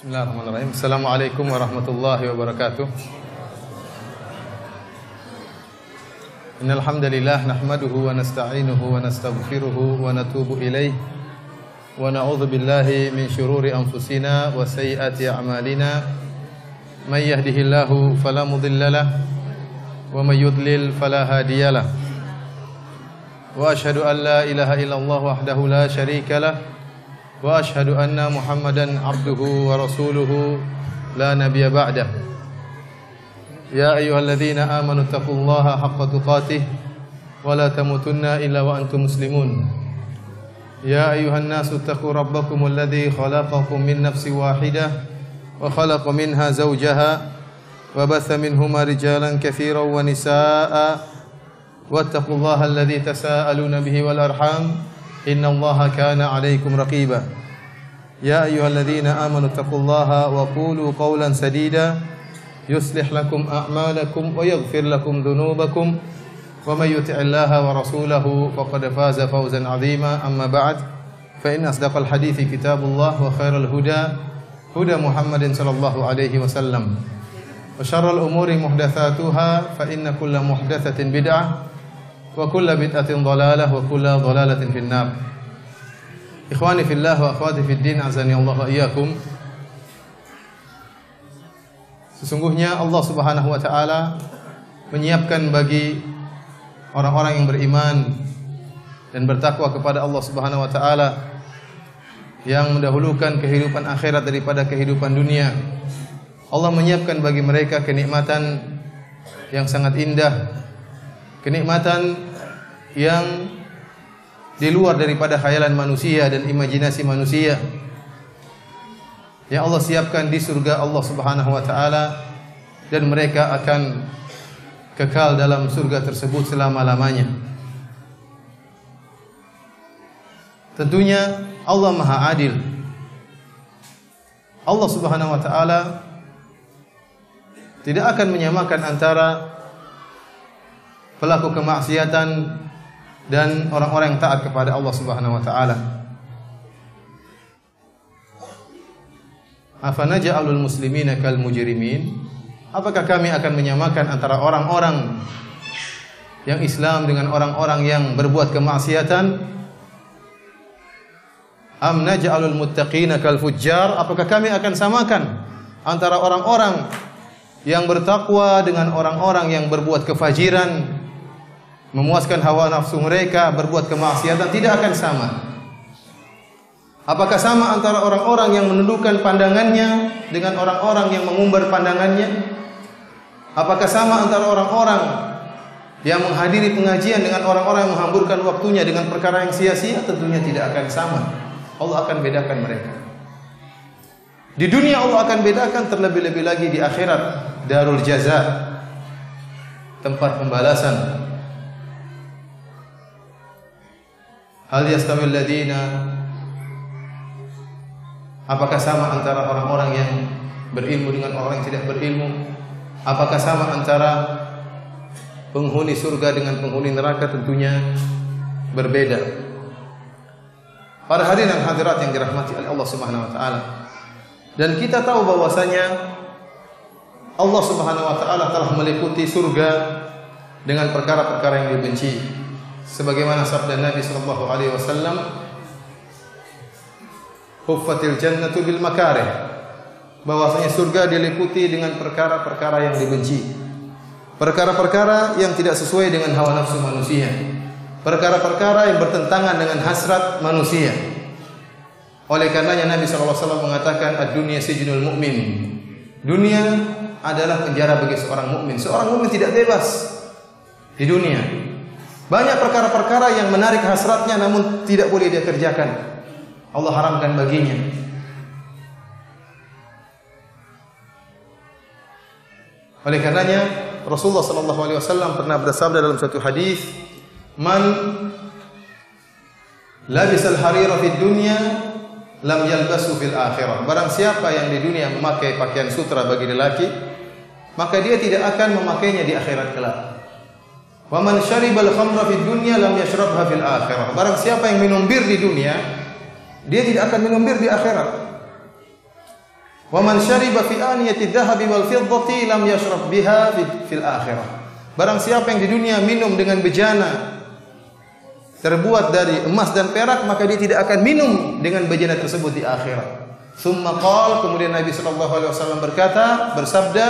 Bismillahirrahmanirrahim. Assalamualaikum warahmatullahi wabarakatuh. Innal hamdalillah nahmaduhu wa nasta'inuhu wa nastaghfiruhu wa natubu ilayh wa na'udzu billahi min shururi anfusina wa sayyiati a'malina. May yahdihillahu fala mudilla lahu wa may yudlil fala hadiyalah. Wa asyhadu an la ilaha illallah wahdahu la syarika lahu wa asyhadu anna Muhammadan abduhu wa rasuluhu la nabiyya ba'dah. Ya ayyuhalladzina amanu taqullaha haqqa tuqatih wa la tamutunna illa wa antum muslimun. Ya ayyuhan nasu taqu rabbakumul ladzi khalaqakum min nafsin wahidah wa khalaqa minha zawjaha wa batha minhuma rijalan katsiran wa nisaa'a wattaqullaha alladzi tasaaluna bihi wal arham innallaha kana 'alaikum raqiba. Ya ayyuhalladzina amanu taqullaha wa qulu qawlan sadida yuslih lakum a'malakum wa yaghfir lakum dhunubakum wa may yuti'illaha wa rasulahu faqad faza fawzan 'azima. Amma ba'd, fa in asdaqal hadithi kitabullah wa khairal huda huda Muhammadin sallallahu alaihi wasallam wa syarrul umuri muhdatsatuha fa inna kulla muhdatsatin bid'ah wa kullu bid'atin dhalalah wa kullu dhalalatin finnar. Ikhwani fillah wa akhwati fid din, azani Allah wa iyyakum. Sesungguhnya Allah Subhanahu wa taala menyiapkan bagi orang-orang yang beriman dan bertakwa kepada Allah Subhanahu wa taala, yang mendahulukan kehidupan akhirat daripada kehidupan dunia. Allah menyiapkan bagi mereka kenikmatan yang sangat indah, kenikmatan yang di luar daripada khayalan manusia dan imajinasi manusia, yang Allah siapkan di surga Allah Subhanahu wa taala, dan mereka akan kekal dalam surga tersebut selama-lamanya. Tentunya Allah Maha Adil. Allah Subhanahu wa taala tidak akan menyamakan antara pelaku kemaksiatan dan orang-orang yang taat kepada Allah Subhanahu wa taala. Afanaj'alul muslimina kal mujrimin? Apakah kami akan menyamakan antara orang-orang yang Islam dengan orang-orang yang berbuat kemaksiatan? Am naj'alul muttaqina kal fujjar? Apakah kami akan samakan antara orang-orang yang bertakwa dengan orang-orang yang berbuat kefajiran, memuaskan hawa nafsu mereka, berbuat kemaksiatan? Tidak akan sama. Apakah sama antara orang-orang yang menundukkan pandangannya dengan orang-orang yang mengumbar pandangannya? Apakah sama antara orang-orang yang menghadiri pengajian dengan orang-orang yang menghamburkan waktunya dengan perkara yang sia-sia? Tentunya tidak akan sama. Allah akan bedakan mereka. Di dunia Allah akan bedakan, terlebih-lebih lagi di akhirat, darul jaza, tempat pembalasan. Hal yastawil ladina? Apakah sama antara orang-orang yang berilmu dengan orang yang tidak berilmu? Apakah sama antara penghuni surga dengan penghuni neraka? Tentunya berbeda. Para hadirin dan hadirat yang dirahmati oleh Allah Subhanahu wa taala. Dan kita tahu bahwasanya Allah Subhanahu wa taala telah meliputi surga dengan perkara-perkara yang dibenci. Sebagaimana sabda Nabi sallallahu alaihi wasallam, huffatil jannatu bil makarih, bahwasanya surga diliputi dengan perkara-perkara yang dibenci, perkara-perkara yang tidak sesuai dengan hawa nafsu manusia, perkara-perkara yang bertentangan dengan hasrat manusia. Oleh karenanya Nabi sallallahu alaihi wasallam mengatakan, ad-dunya sijnul mu'min. Dunia adalah penjara bagi seorang mukmin. Seorang mukmin tidak bebas di dunia. Banyak perkara-perkara yang menarik hasratnya namun tidak boleh dia kerjakan. Allah haramkan baginya. Oleh karenanya Rasulullah sallallahu alaihi wasallam pernah bersabda dalam satu hadis, "Man labisal harira fid dunya lam yalbasu fil akhirah." Barang siapa yang di dunia memakai pakaian sutra bagi lelaki, maka dia tidak akan memakainya di akhirat kelak. Wa man syaribal khamra fid dunya lam yashrabha fil akhirah. Barang siapa yang minum bir di dunia, dia tidak akan minum bir di akhirat. Wa man syariba fi aniyati dhahabi wal fiddati lam yashrab biha fil akhirah. Barang siapa yang di dunia minum dengan bejana terbuat dari emas dan perak, maka dia tidak akan minum dengan bejana tersebut di akhirat. Tsumma qala, kemudian Nabi sallallahu alaihi wasallam bersabda,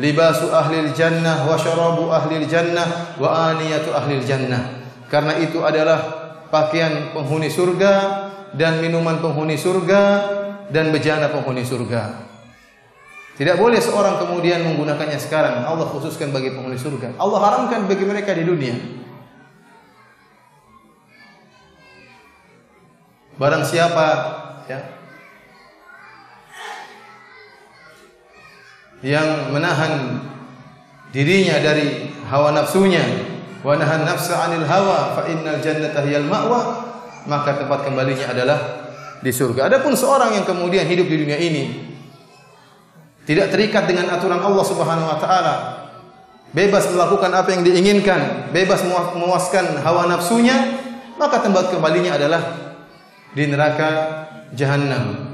libasu ahlil jannah wa syarabu ahlil jannah wa aniyatu ahlil jannah. Karena itu adalah pakaian penghuni surga dan minuman penghuni surga dan bejana penghuni surga. Tidak boleh seorang kemudian menggunakannya sekarang. Allah khususkan bagi penghuni surga. Allah haramkan bagi mereka di dunia. Barang siapa yang menahan dirinya dari hawa nafsunya, wa nahan nafsa 'anil hawa fa innal jannata hiyal ma'wa, maka tempat kembalinya adalah di surga. Adapun seorang yang kemudian hidup di dunia ini tidak terikat dengan aturan Allah Subhanahu wa taala, bebas melakukan apa yang diinginkan, bebas memuaskan hawa nafsunya, maka tempat kembalinya adalah di neraka jahanam.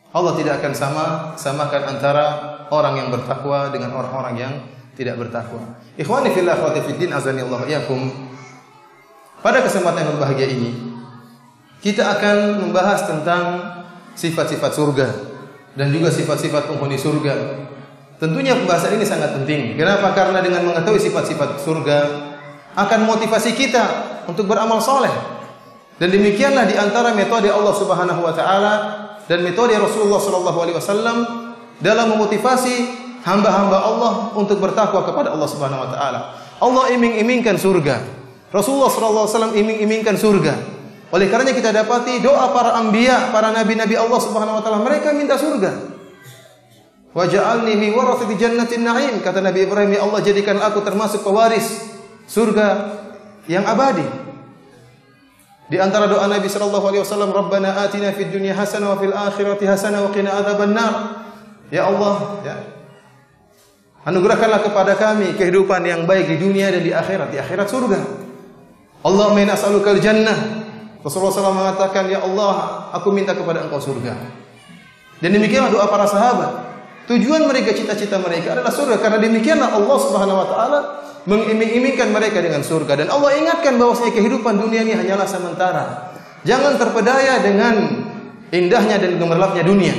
Allah tidak akan samakan antara orang yang bertakwa dengan orang-orang yang tidak bertakwa. Ikhwani fillah akhwati fiddin azani Allah iyakum. Pada kesempatan yang berbahagia ini kita akan membahas tentang sifat-sifat surga dan juga sifat-sifat penghuni surga. Tentunya pembahasan ini sangat penting. Kenapa? Karena dengan mengetahui sifat-sifat surga akan motivasi kita untuk beramal soleh. Dan demikianlah di antara metode Allah Subhanahu wa taala dan metode Rasulullah sallallahu alaihi wasallam dalam memotivasi hamba-hamba Allah untuk bertakwa kepada Allah Subhanahu wa taala. Allah iming-imingkan surga. Rasulullah sallallahu alaihi wasallam iming-imingkan surga. Oleh karenanya kita dapati doa para anbiya, para nabi-nabi Allah Subhanahu wa taala, mereka minta surga. Wa ja'alni min warathati jannatin na'im, kata Nabi Ibrahim, ya Allah jadikan aku termasuk pewaris surga yang abadi. Di antara doa Nabi sallallahu alaihi wasallam, Rabbana atina fid dunya hasanah wa fil akhirati hasanah wa qina adzabannar. Ya Allah, anugerahkanlah kepada kami kehidupan yang baik di dunia dan di akhirat surga. Allahumma inna as'alukal jannah. Rasulullah SAW mengatakan, ya Allah, aku minta kepada engkau surga. Dan demikianlah doa para sahabat. Tujuan mereka, cita-cita mereka adalah surga. Karena demikianlah Allah Subhanahu wa taala mengiming-imingkan mereka dengan surga. Dan Allah ingatkan bahwasanya kehidupan dunia ini hanyalah sementara. Jangan terpedaya dengan indahnya dan gemerlapnya dunia.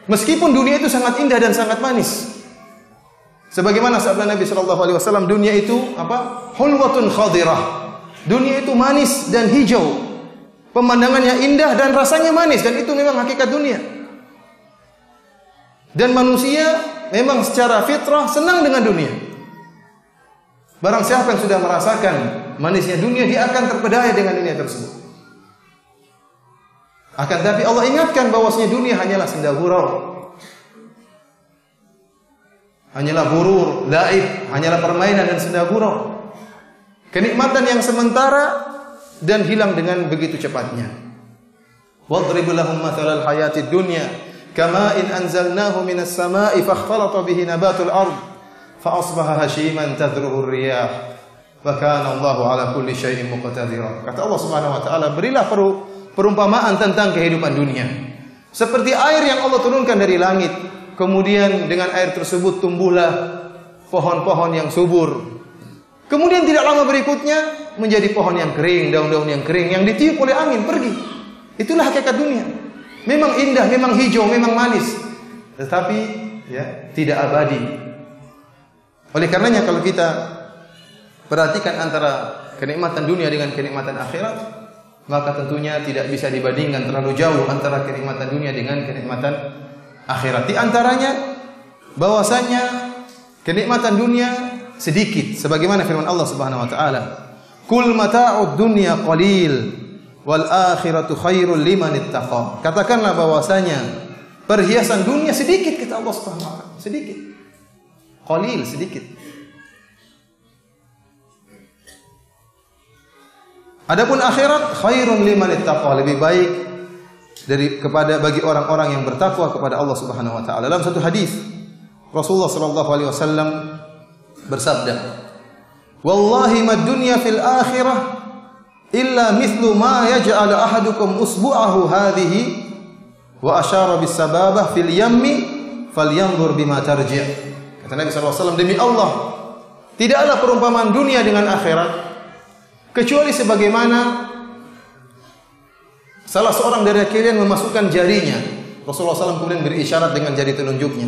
Meskipun dunia itu sangat indah dan sangat manis. Sebagaimana sabda Nabi sallallahu alaihi wasallam, dunia itu hulwatun khadirah. Dunia itu manis dan hijau. Pemandangannya indah dan rasanya manis, dan itu memang hakikat dunia. Dan manusia memang secara fitrah senang dengan dunia. Barang siapa yang sudah merasakan manisnya dunia, dia akan terpedaya dengan dunia tersebut. Akan tapi Allah ingatkan bahwasanya dunia hanyalah senda gurau. Hanyalah gurur, laib, hanyalah permainan dan senda gurau. Kenikmatan yang sementara dan hilang dengan begitu cepatnya. Wadrib lahum mathalal hayatid dunya kama'in anzalnahu minas sama'i fakhtalata bihi nabatul ard fa asbaha hashiman tadruhu ar-riyah wa kana Allahu ala kulli syai'in muqtadira. Kata Allah Subhanahu wa taala, berilah perumpamaan tentang kehidupan dunia. Seperti air yang Allah turunkan dari langit, kemudian dengan air tersebut tumbuhlah pohon-pohon yang subur. Kemudian tidak lama berikutnya menjadi pohon yang kering, daun-daun yang kering yang ditiup oleh angin pergi. Itulah hakikat dunia. Memang indah, memang hijau, memang manis, tetapi tidak abadi. Oleh karenanya kalau kita perhatikan antara kenikmatan dunia dengan kenikmatan akhirat, maka tentunya tidak bisa dibandingkan, terlalu jauh antara kenikmatan dunia dengan kenikmatan akhirat. Di antaranya bahwasanya kenikmatan dunia sedikit, sebagaimana firman Allah Subhanahu wa taala, "Kul mata'ud dunya qalil wal akhiratu khairul liman ittaqa." Katakanlah bahwasanya perhiasan dunia sedikit, kata Allah Subhanahu wa taala, sedikit. Qalil, sedikit. Adapun akhirat khairun liman ittaqa, lebih baik bagi orang-orang yang bertakwa kepada Allah Subhanahu wa taala. Dalam satu hadis Rasulullah sallallahu alaihi wasallam bersabda, "Wallahi mad dunya fil akhirah illa mithlu ma yaj'al ahadukum usbu'ahu hadhihi Wa asyara bis sababah fil yammi falyanzur bima tarji'. Kata Nabi sallallahu alaihi wasallam, demi Allah, tidaklah perumpamaan dunia dengan akhirat kecuali sebagaimana salah seorang dari kalian memasukkan jarinya. Rasulullah SAW kemudian berisyarat dengan jari telunjuknya.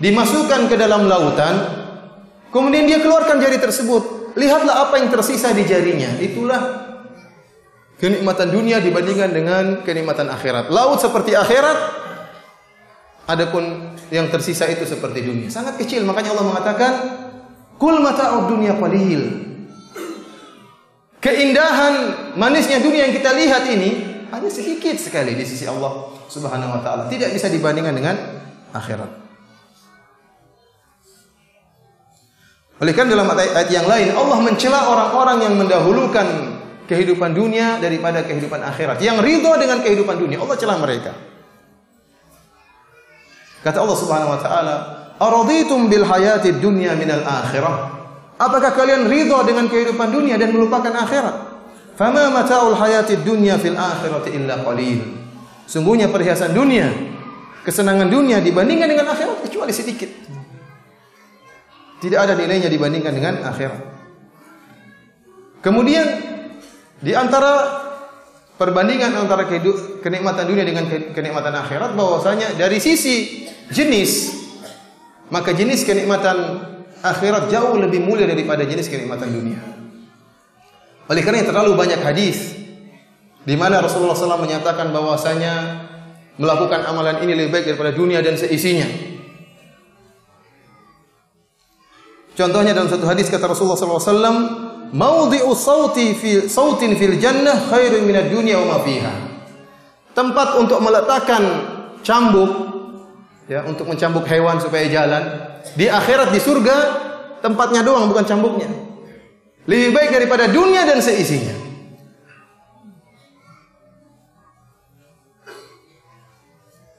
Dimasukkan ke dalam lautan, kemudian dia keluarkan jari tersebut. Lihatlah apa yang tersisa di jarinya. Itulah kenikmatan dunia dibandingkan dengan kenikmatan akhirat. Laut seperti akhirat, adapun yang tersisa itu seperti dunia. Sangat kecil, makanya Allah mengatakan, "Kul mata'ud dunya qalil." Keindahan manisnya dunia yang kita lihat ini hanya sedikit sekali di sisi Allah Subhanahu wa taala. Tidak bisa dibandingkan dengan akhirat. Oleh karena dalam ayat yang lain Allah mencela orang-orang yang mendahulukan kehidupan dunia daripada kehidupan akhirat. Yang ridha dengan kehidupan dunia, Allah cela mereka. Kata Allah Subhanahu wa taala, "Araditum bil hayatid dunya minal akhirah?" Apakah kalian ridha dengan kehidupan dunia dan melupakan akhirat? Fama mata'ul hayatid dunya fil akhirati illa qalil. Sungguhnya perhiasan dunia, kesenangan dunia dibandingkan dengan akhirat kecuali sedikit. Tidak ada nilainya dibandingkan dengan akhirat. Kemudian di antara perbandingan antara kenikmatan dunia dengan kenikmatan akhirat, bahwasanya dari sisi jenis, maka jenis kenikmatan akhirat jauh lebih mulia daripada jenis kenikmatan dunia. Oleh karena terlalu banyak hadis di mana Rasulullah SAW menyatakan bahwasanya melakukan amalan ini lebih baik daripada dunia dan seisinya. Contohnya dalam satu hadis kata Rasulullah SAW, "Mawdi'u sautin fil jannah khairun minad dunya wa ma fiha." Tempat untuk meletakkan cambuk, ya, untuk mencambuk hewan supaya jalan di akhirat di surga, tempatnya doang bukan cambuknya. Lebih baik daripada dunia dan seisinya.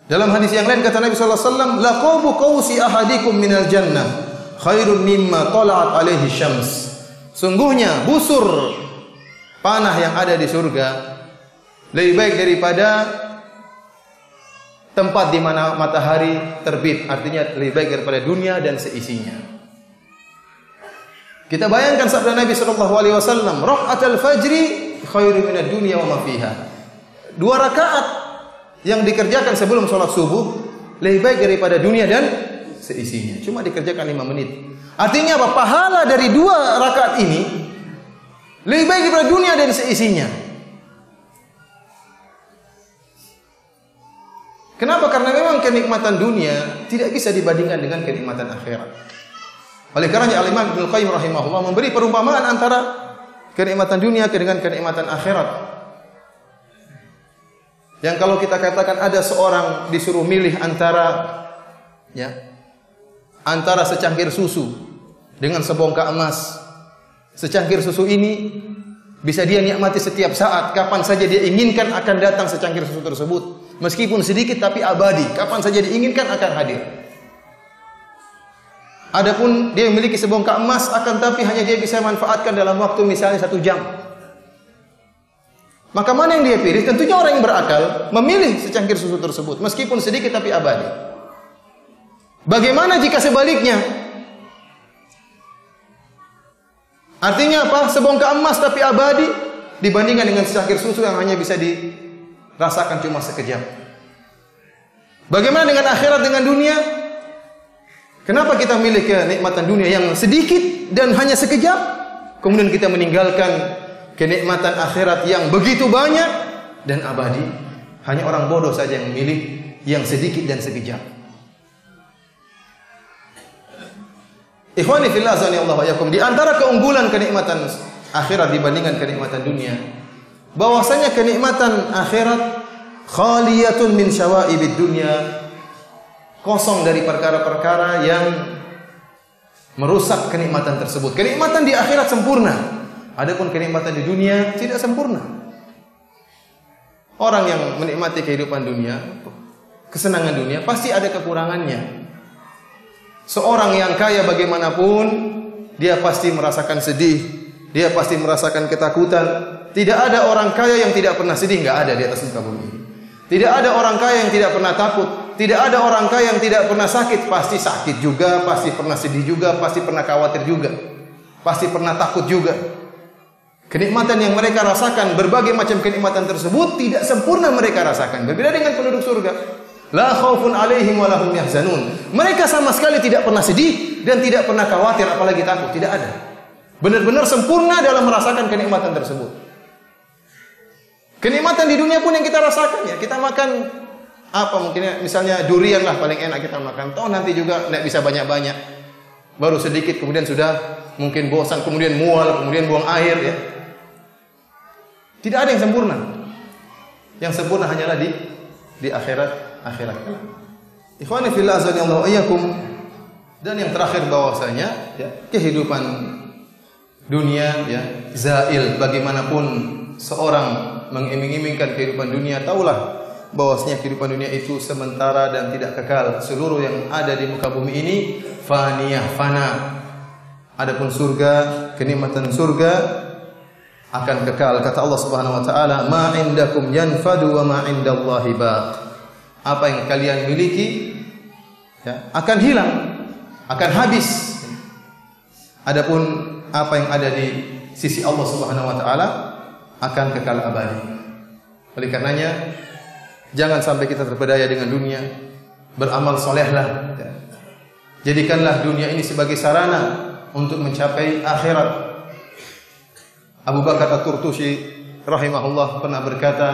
Dalam hadis yang lain kata Nabi sallallahu alaihi wasallam, "Laqabu qausi ahadikum minal jannah khairun mimma tala'at alaihi syams." Sungguhnya busur panah yang ada di surga lebih baik daripada tempat di mana matahari terbit, artinya lebih baik daripada dunia dan seisinya. Kita bayangkan sabda Nabi sallallahu alaihi wasallam, "Raka'atul fajri khairun minad dunya wa ma fiha." 2 rakaat yang dikerjakan sebelum sholat subuh lebih baik daripada dunia dan seisinya. Cuma dikerjakan 5 menit. Artinya apa? Pahala dari 2 rakaat ini lebih baik daripada dunia dan seisinya. Kenapa? Karena memang kenikmatan dunia tidak bisa dibandingkan dengan kenikmatan akhirat. Oleh karenanya Al-Imam Ibnu Qayyim rahimahullah memberi perumpamaan antara kenikmatan dunia dengan kenikmatan akhirat. Yang kalau kita katakan ada seorang disuruh milih antara secangkir susu dengan sebongkah emas. Secangkir susu ini bisa dia nikmati setiap saat, kapan saja dia inginkan akan datang secangkir susu tersebut. Meskipun sedikit tapi abadi, kapan saja diinginkan akan hadir. Adapun dia memiliki sebongkah emas, akan tapi hanya dia bisa manfaatkan dalam waktu misalnya 1 jam. Maka mana yang dia pilih? Tentunya orang yang berakal memilih secangkir susu tersebut, meskipun sedikit tapi abadi. Bagaimana jika sebaliknya? Artinya apa? Sebongkah emas tapi abadi dibandingkan dengan secangkir susu yang hanya bisa dirasakan cuma sekejap. Bagaimana dengan akhirat, dengan dunia? Kenapa kita milih kenikmatan dunia yang sedikit dan hanya sekejap, kemudian kita meninggalkan kenikmatan akhirat yang begitu banyak dan abadi? Hanya orang bodoh saja yang memilih yang sedikit dan sekejap. Ikhwani fillah azanillahu wa iyyakum, di antara keunggulan kenikmatan akhirat dibandingkan kenikmatan dunia, bahwasanya kenikmatan akhirat khaliyatun min syawaibid dunya, kosong dari perkara-perkara yang merusak kenikmatan tersebut. Kenikmatan di akhirat sempurna, adapun kenikmatan di dunia tidak sempurna. Orang yang menikmati kehidupan dunia, kesenangan dunia, pasti ada kekurangannya. Seorang yang kaya bagaimanapun, dia pasti merasakan sedih, dia pasti merasakan ketakutan. Tidak ada orang kaya yang tidak pernah sedih, nggak ada di atas muka bumi. Tidak ada orang kaya yang tidak pernah takut. Tidak ada orang kaya yang tidak pernah sakit. Pasti sakit juga, pasti pernah sedih juga, pasti pernah khawatir juga. Pasti pernah takut juga. Kenikmatan yang mereka rasakan, berbagai macam kenikmatan tersebut tidak sempurna mereka rasakan. Berbeda dengan penduduk surga. La khaufun alaihim wa lahum yahzanun. Mereka sama sekali tidak pernah sedih dan tidak pernah khawatir apalagi takut. Tidak ada. Benar-benar sempurna dalam merasakan kenikmatan tersebut. Kenikmatan di dunia pun yang kita rasakan ya. Kita makan apa mungkin misalnya durian lah paling enak kita makan. Toh nanti juga tidak bisa banyak-banyak. Baru sedikit kemudian sudah mungkin bosan, kemudian mual, kemudian buang air ya. Tidak ada yang sempurna. Yang sempurna hanyalah di akhirat. Ikhwani fillah azanillahu iyyakum. Dan yang terakhir bahwasanya ya, kehidupan dunia ya zail, bagaimanapun seorang mengiming-imingkan kehidupan dunia, taulah bahwasanya kehidupan dunia itu sementara dan tidak kekal. Seluruh yang ada di muka bumi ini faniyah, fana. Adapun surga, kenikmatan surga akan kekal. Kata Allah Subhanahu wa taala, "Ma 'indakum yanfadu wa ma 'indallahi baq." Apa yang kalian miliki ya, akan hilang, akan habis. Adapun apa yang ada di sisi Allah Subhanahu wa taala akan kekal abadi. Oleh karenanya jangan sampai kita terpedaya dengan dunia. Beramal solehlah. Jadikanlah dunia ini sebagai sarana untuk mencapai akhirat. Abu Bakar At-Turtusi rahimahullah pernah berkata,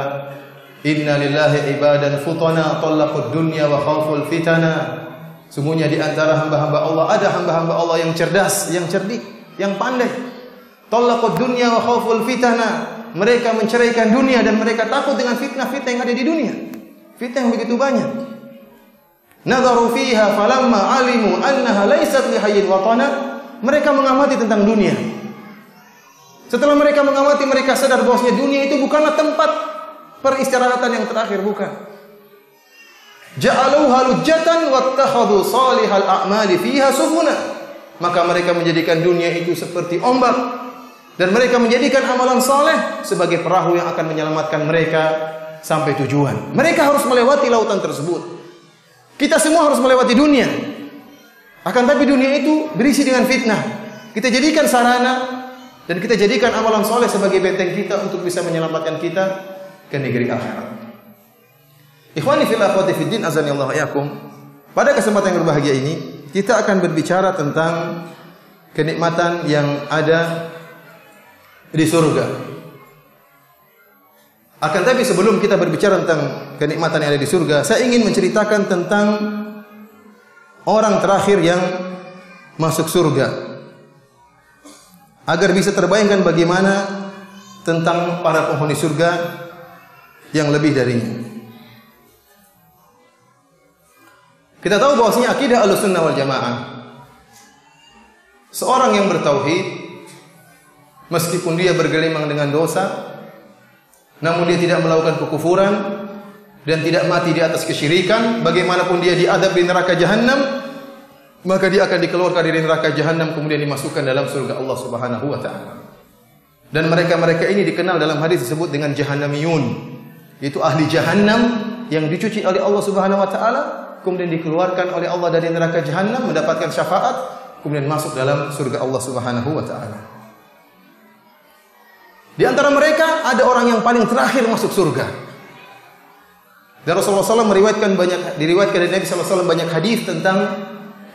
"Inna lillahi ibadan futana talaqud dunya wa khawful fitana." Sungguhnya di antara hamba-hamba Allah ada hamba-hamba Allah yang cerdas, yang cerdik, yang pandai. Talaqud dunya wa khawful fitana. Mereka menceraikan dunia dan mereka takut dengan fitnah-fitnah yang ada di dunia. Fitnah yang begitu banyak. Nadharu fiha falamma alimu annaha laysat lihayyin watana. Mereka mengamati tentang dunia. Setelah mereka mengamati, mereka sadar bahwasanya dunia itu bukanlah tempat peristirahatan yang terakhir, bukan. Ja'aluha lujjatan wattakhadhu salihal a'mali fiha sufuna. Maka mereka menjadikan dunia itu seperti ombak dan mereka menjadikan amalan saleh sebagai perahu yang akan menyelamatkan mereka sampai tujuan. Mereka harus melewati lautan tersebut. Kita semua harus melewati dunia. Akan tapi dunia itu berisi dengan fitnah. Kita jadikan sarana dan kita jadikan amalan soleh sebagai benteng kita untuk bisa menyelamatkan kita ke negeri akhirat. Ikhwani fil akhwati fid din azanillahu iyyakum. Pada kesempatan yang berbahagia ini kita akan berbicara tentang kenikmatan yang ada di surga. Akan tapi sebelum kita berbicara tentang kenikmatan yang ada di surga, saya ingin menceritakan tentang orang terakhir yang masuk surga, agar bisa terbayangkan bagaimana tentang para penghuni surga yang lebih darinya. Kita tahu bahwasanya akidah Ahlussunnah wal Jamaah, seorang yang bertauhid meskipun dia bergelimang dengan dosa, namun dia tidak melakukan kekufuran dan tidak mati di atas kesyirikan, bagaimanapun dia diadab di neraka jahanam, maka dia akan dikeluarkan dari neraka jahanam kemudian dimasukkan dalam surga Allah Subhanahu wa taala. Dan mereka-mereka ini dikenal dalam hadis disebut dengan jahannamiyun. Itu ahli jahannam yang dicuci oleh Allah Subhanahu wa taala, kemudian dikeluarkan oleh Allah dari neraka jahanam, mendapatkan syafaat, kemudian masuk dalam surga Allah Subhanahu wa taala. Di antara mereka ada orang yang paling terakhir masuk surga. Dan Rasulullah SAW diriwayatkan dari Nabi SAW banyak hadis tentang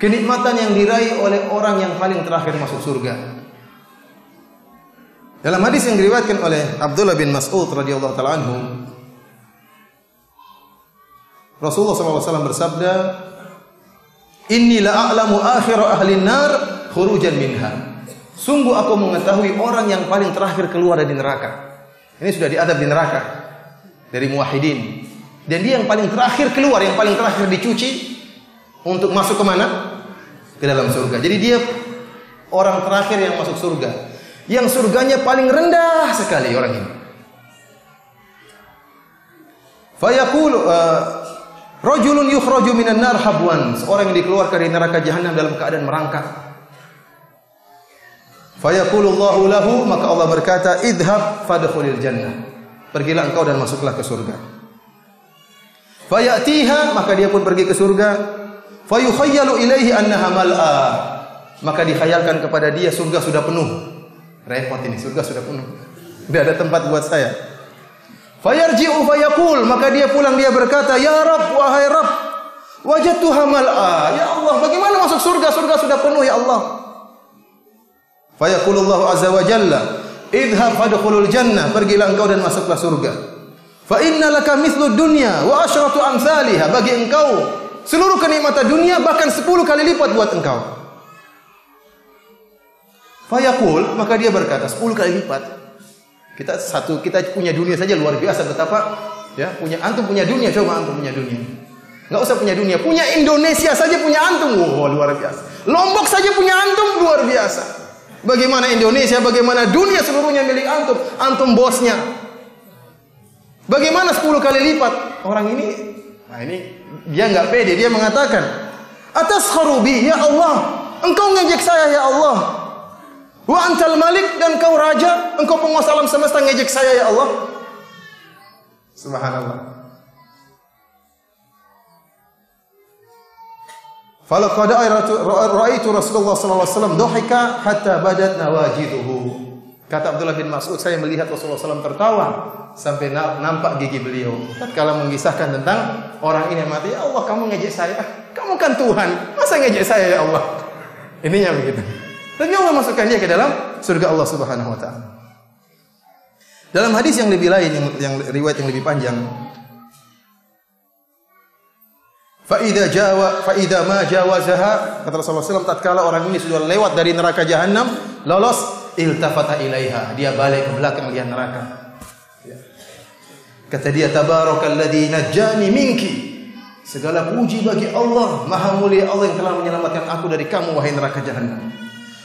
kenikmatan yang diraih oleh orang yang paling terakhir masuk surga. Dalam hadis yang diriwayatkan oleh Abdullah bin Mas'ud radhiyallahu taala anhu, Rasulullah SAW bersabda, "Inni la a'lamu akhira ahli nar khurujan minha." Sungguh aku mengetahui orang yang paling terakhir keluar dari neraka. Ini sudah diadab di neraka dari muwahhidin. Dan dia yang paling terakhir keluar, yang paling terakhir dicuci untuk masuk ke mana? Ke dalam surga. Jadi dia orang terakhir yang masuk surga. Yang surganya paling rendah sekali orang ini. Fayaqulu rajulun yukhraju minan nar habwan. Seorang yang dikeluarkan dari neraka jahanam dalam keadaan merangkak. Fayaqulullahu lahu, maka Allah berkata, idhab fadkhulil jannah. Pergilah engkau dan masuklah ke surga. Fayatiha, maka dia pun pergi ke surga. Fayukhayyalu ilaihi annaha mal'a. Maka dikhayalkan kepada dia surga sudah penuh. Repot ini, surga sudah penuh. Tidak ada tempat buat saya. Fayarji'u fayaqul, maka dia pulang dia berkata, "Ya Rabb, wahai Rabb, wajadtuha mal'a." Ya Allah, bagaimana masuk surga? Surga sudah penuh ya Allah. Fayaqulullahu azza wa jalla, "Idhhab fadkhulul jannah." Pergilah engkau dan masuklah surga. Fa inna laka mithlu dunya wa asyratu amsalha. Bagi engkau seluruh kenikmatan dunia bahkan 10 kali lipat buat engkau. Fayaqul, maka dia berkata 10 kali lipat. Kita punya dunia saja luar biasa betapa ya, antum punya dunia, coba antum punya dunia. Enggak usah punya dunia, punya Indonesia saja punya antum. Wow, luar biasa. Lombok saja punya antum, luar biasa. Bagaimana Indonesia, bagaimana dunia seluruhnya milik antum, antum bosnya. Bagaimana 10 kali lipat? Orang ini, dia enggak pede, dia mengatakan, "Ataskharu bi ya Allah, engkau ngejek saya ya Allah. Wa antal malik, dan kau raja, engkau penguasa alam semesta, ngejek saya ya Allah." Subhanallah. Falaqad ra'aitu Rasulullah sallallahu alaihi wasallam dhahika hatta badat nawajiduhu. Kata Abdullah bin Mas'ud, saya melihat Rasulullah SAW tertawa sampai nampak gigi beliau. Tatkala mengisahkan tentang orang ini yang mati, "Ya Allah, kamu ngejek saya? Kamu kan Tuhan, masa ngejek saya ya Allah?" Ininya begitu. Tapi Allah masukkan dia ke dalam surga Allah Subhanahu wa taala. Dalam hadis yang lebih lain, yang riwayat yang lebih panjang, fa idza ma jawazaha, kata Rasulullah SAW, tatkala orang ini sudah lewat dari neraka jahanam, lolos, iltafata ilaiha, dia balik ke belakang melihat neraka. Kata dia, "Tabarakalladzi najjani minki." Segala puji bagi Allah, Maha Mulia Allah yang telah menyelamatkan aku dari kamu wahai neraka jahanam.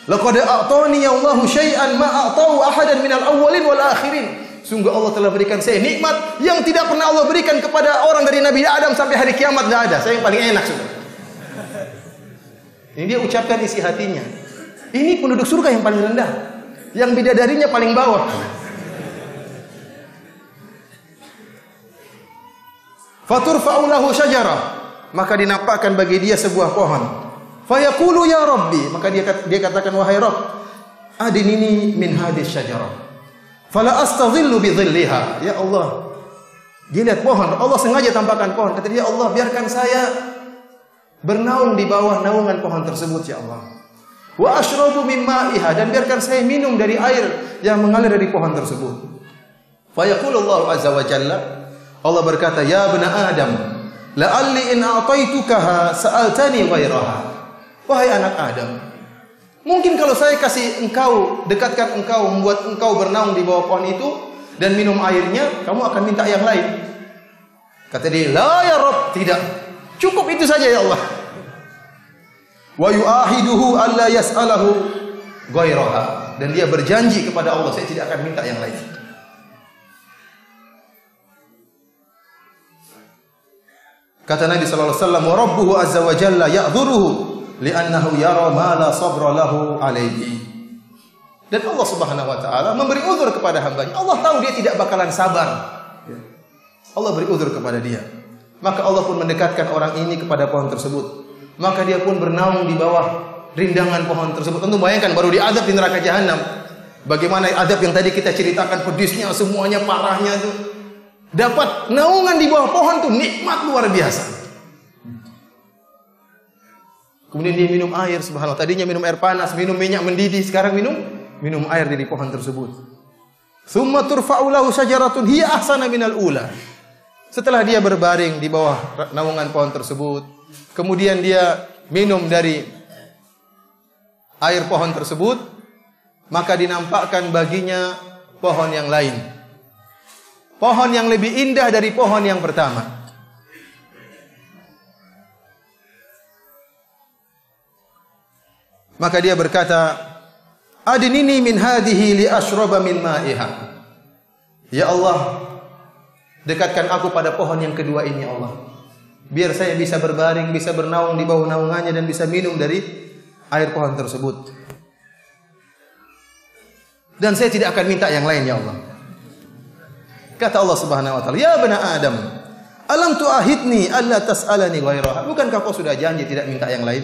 Laqad a'tani Allahu syai'an ma a'tahu ahadan minal awwalin wal akhirin. Sungguh Allah telah berikan saya nikmat yang tidak pernah Allah berikan kepada orang dari Nabi Adam sampai hari kiamat, enggak ada. Saya yang paling enak sudah. Ini dia ucapkan isi hatinya. Ini penduduk surga yang paling rendah, yang bidadarinya paling bawah. Faturfa'u lahu syajarah, maka dinampakkan bagi dia sebuah pohon. Fayaqulu ya Rabbi, maka dia katakan, "Wahai Rabb, adinini min hadis syajarah, fala astadhillu bi dhilliha." Ya Allah, dia lihat pohon, Allah sengaja tampakkan pohon. Kata dia, "Allah, biarkan saya bernaung di bawah naungan pohon tersebut ya Allah. Wa ashrabu min ma'iha, dan biarkan saya minum dari air yang mengalir dari pohon tersebut." Fayaqulu Allah azza wa jalla, Allah berkata, "Ya bani Adam, la'alli in a'taitukaha sa'altani ghairaha." Wahai anak Adam, mungkin kalau saya kasih engkau, dekatkan engkau, membuat engkau bernaung di bawah pohon itu dan minum airnya, kamu akan minta yang lain. Kata dia, "La ya Rabb, tidak. Cukup itu saja ya Allah." Wa yu'ahiduhu alla yas'alahu ghairaha, dan dia berjanji kepada Allah, saya tidak akan minta yang lain. Kata Nabi sallallahu alaihi wasallam, "Wa rabbuhu azza wa jalla ya'dhuruhu li'annahu yara ma la sabra lahu alaihi." Dan Allah Subhanahu wa taala memberi uzur kepada hambanya. Allah tahu dia tidak bakalan sabar. Allah beri uzur kepada dia. Maka Allah pun mendekatkan orang ini kepada pohon tersebut. Maka dia pun bernaung di bawah rindangan pohon tersebut. Tentu bayangkan baru diazab di neraka jahanam. Bagaimana azab yang tadi kita ceritakan, pedisnya semuanya, parahnya itu. Dapat naungan di bawah pohon itu nikmat luar biasa. Kemudian dia minum air, subhanallah. Tadinya minum air panas, minum minyak mendidih, sekarang minum air dari pohon tersebut. Tsumma turfa'u lahu syajaratun hiya ahsana minal ula. Setelah dia berbaring di bawah naungan pohon tersebut, kemudian dia minum dari air pohon tersebut, maka dinampakkan baginya pohon yang lain. Pohon yang lebih indah dari pohon yang pertama. Maka dia berkata, "Adnini min hadhihi li ashraba min ma'iha." Ya Allah, dekatkan aku pada pohon yang kedua ini ya Allah. Biar saya bisa berbaring, bisa bernaung di bawah naungannya dan bisa minum dari air pohon tersebut. Dan saya tidak akan minta yang lain ya Allah. Kata Allah Subhanahu wa taala, "Ya bani Adam, Alam tu'ahidni alla tas'alani ghairaha. Bukankah kau sudah janji tidak minta yang lain?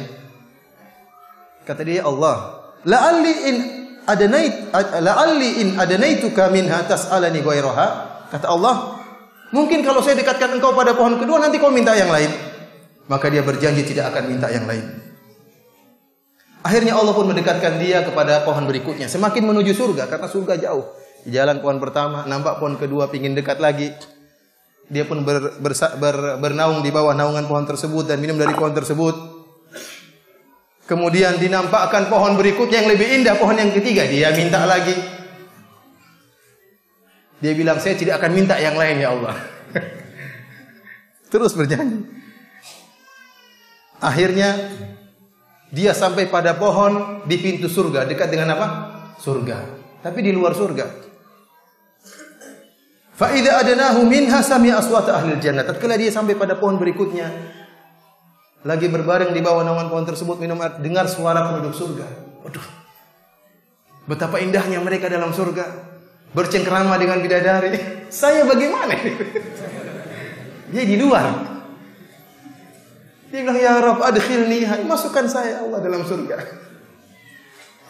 Kata dia, Allah, la'alli in adanaituka minha tas'alani ghairaha. Kata Allah, mungkin kalau saya dekatkan engkau pada pohon kedua nanti kau minta yang lain. Maka dia berjanji tidak akan minta yang lain. Akhirnya Allah pun mendekatkan dia kepada pohon berikutnya, semakin menuju surga karena surga jauh. Di jalan pohon pertama, nampak pohon kedua, pingin dekat lagi. Dia pun bernaung di bawah naungan pohon tersebut dan minum dari pohon tersebut. Kemudian dinampakkan pohon berikutnya yang lebih indah, pohon yang ketiga. Dia minta lagi. Dia bilang, saya tidak akan minta yang lain ya Allah. Terus berjanji. Akhirnya dia sampai pada pohon di pintu surga. Dekat dengan apa? Surga. Tapi di luar surga. Fa idza adnahu minha sami'a aswata ahli jannah. Tatkala dia sampai pada pohon berikutnya, lagi berbaring di bawah naungan pohon tersebut minum air, dengar suara penduduk surga. Waduh. Betapa indahnya mereka dalam surga. Bercengkrama dengan bidadari. Saya bagaimana? Dia di luar. Dia bilang, ya Rabb adkhilni, masukkan saya Allah dalam surga.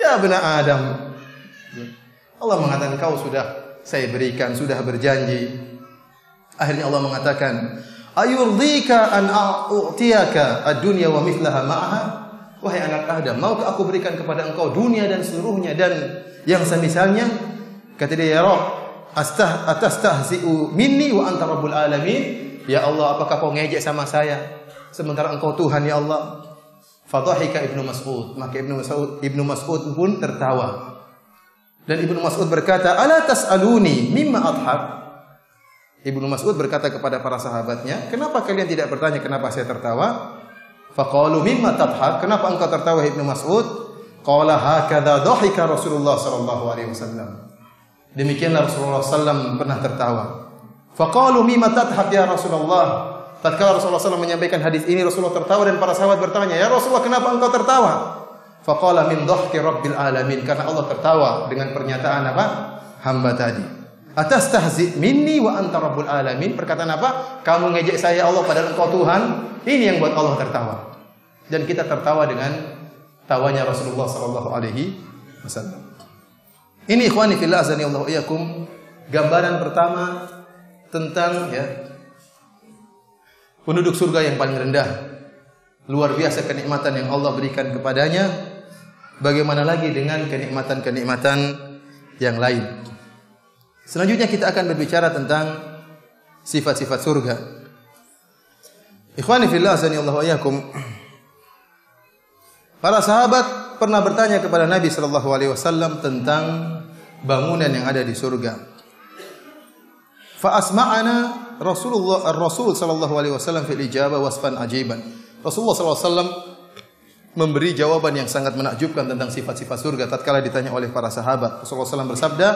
Ya benar Adam. Allah mengatakan, kau sudah saya berikan, sudah berjanji. Akhirnya Allah mengatakan, ayurdika an a'tiyaka ad-dunya wa mithlaha ma'aha. Wahai anak Adam, maukah aku berikan kepada engkau dunia dan seluruhnya dan yang semisalnya? Kata dia, ya Rabb, atastahzi'u minni wa anta rabbul alamin. Ya Allah, apakah kau ngejek sama saya sementara engkau Tuhan ya Allah? Fadhahika Ibnu Mas'ud. Maka Ibnu Mas'ud pun tertawa. Dan Ibnu Mas'ud berkata, ala tas'aluni mimma adhak? Ibnu Mas'ud berkata kepada para sahabatnya, kenapa kalian tidak bertanya kenapa saya tertawa? Faqalu mimma tadhak? Kenapa engkau tertawa Ibnu Mas'ud? Qala hakadha dhahika Rasulullah sallallahu alaihi wasallam. Demikianlah Rasulullah sallallahu pernah tertawa. Faqalu mimma tadhak ya Rasulullah? Tatkala Rasulullah sallallahu menyampaikan hadis ini, Rasulullah tertawa dan para sahabat bertanya, ya Rasulullah, kenapa engkau tertawa? Faqala min dhahki rabbil alamin, karena Allah tertawa dengan pernyataan apa? Hamba tadi. Atastahzi minni wa anta rabbul alamin. Perkataan apa? Kamu ngejek saya Allah padahal engkau Tuhan. Ini yang buat Allah tertawa. Dan kita tertawa dengan tawanya Rasulullah sallallahu alaihi wasallam. Ini ikhwani fillah azani Allah iyyakum, gambaran pertama tentang penduduk surga yang paling rendah. Luar biasa kenikmatan yang Allah berikan kepadanya. Bagaimana lagi dengan kenikmatan-kenikmatan yang lain? Selanjutnya kita akan berbicara tentang sifat-sifat surga. Ikhwani fillah azanillahu wa iyyakum. Para sahabat pernah bertanya kepada Nabi sallallahu alaihi wasallam tentang bangunan yang ada di surga. Fa asma'ana Rasul sallallahu alaihi wasallam fil ijabah wasfan ajiban. Rasulullah sallallahu alaihi wasallam memberi jawaban yang sangat menakjubkan tentang sifat-sifat surga tatkala ditanya oleh para sahabat. Rasulullah SAW bersabda,